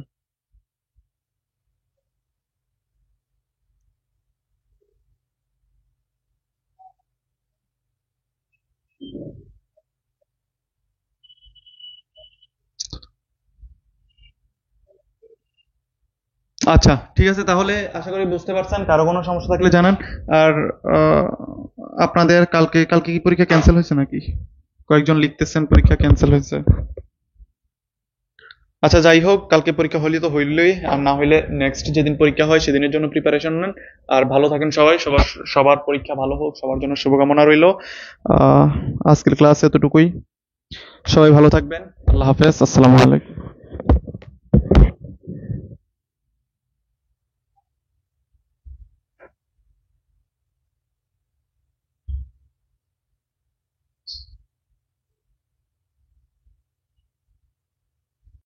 আচ্ছা ঠিক আছে, তাহলে আশা করি বুঝতে পারছেন। কারো কোনো সমস্যা থাকলে জানান। আর আপনাদের কালকে কালকে কি পরীক্ষা ক্যান্সেল হয়েছে নাকি? কয়েকজন লিখতেছেন পরীক্ষা ক্যান্সেল হয়েছে। আচ্ছা, যাই হোক, কালকে পরীক্ষা হইলে তো হইলই, আর না হইলে নেক্সট যেদিন পরীক্ষা হয় সেদিনের জন্য প্রিপারেশন নেন। আর ভালো থাকেন সবাই, সবার সবার পরীক্ষা ভালো হোক, সবার জন্য শুভকামনা রইলো। আজকের ক্লাস এতটুকুই। সবাই ভালো থাকবেন। আল্লাহ হাফেজ, আসসালামু আলাইকুম।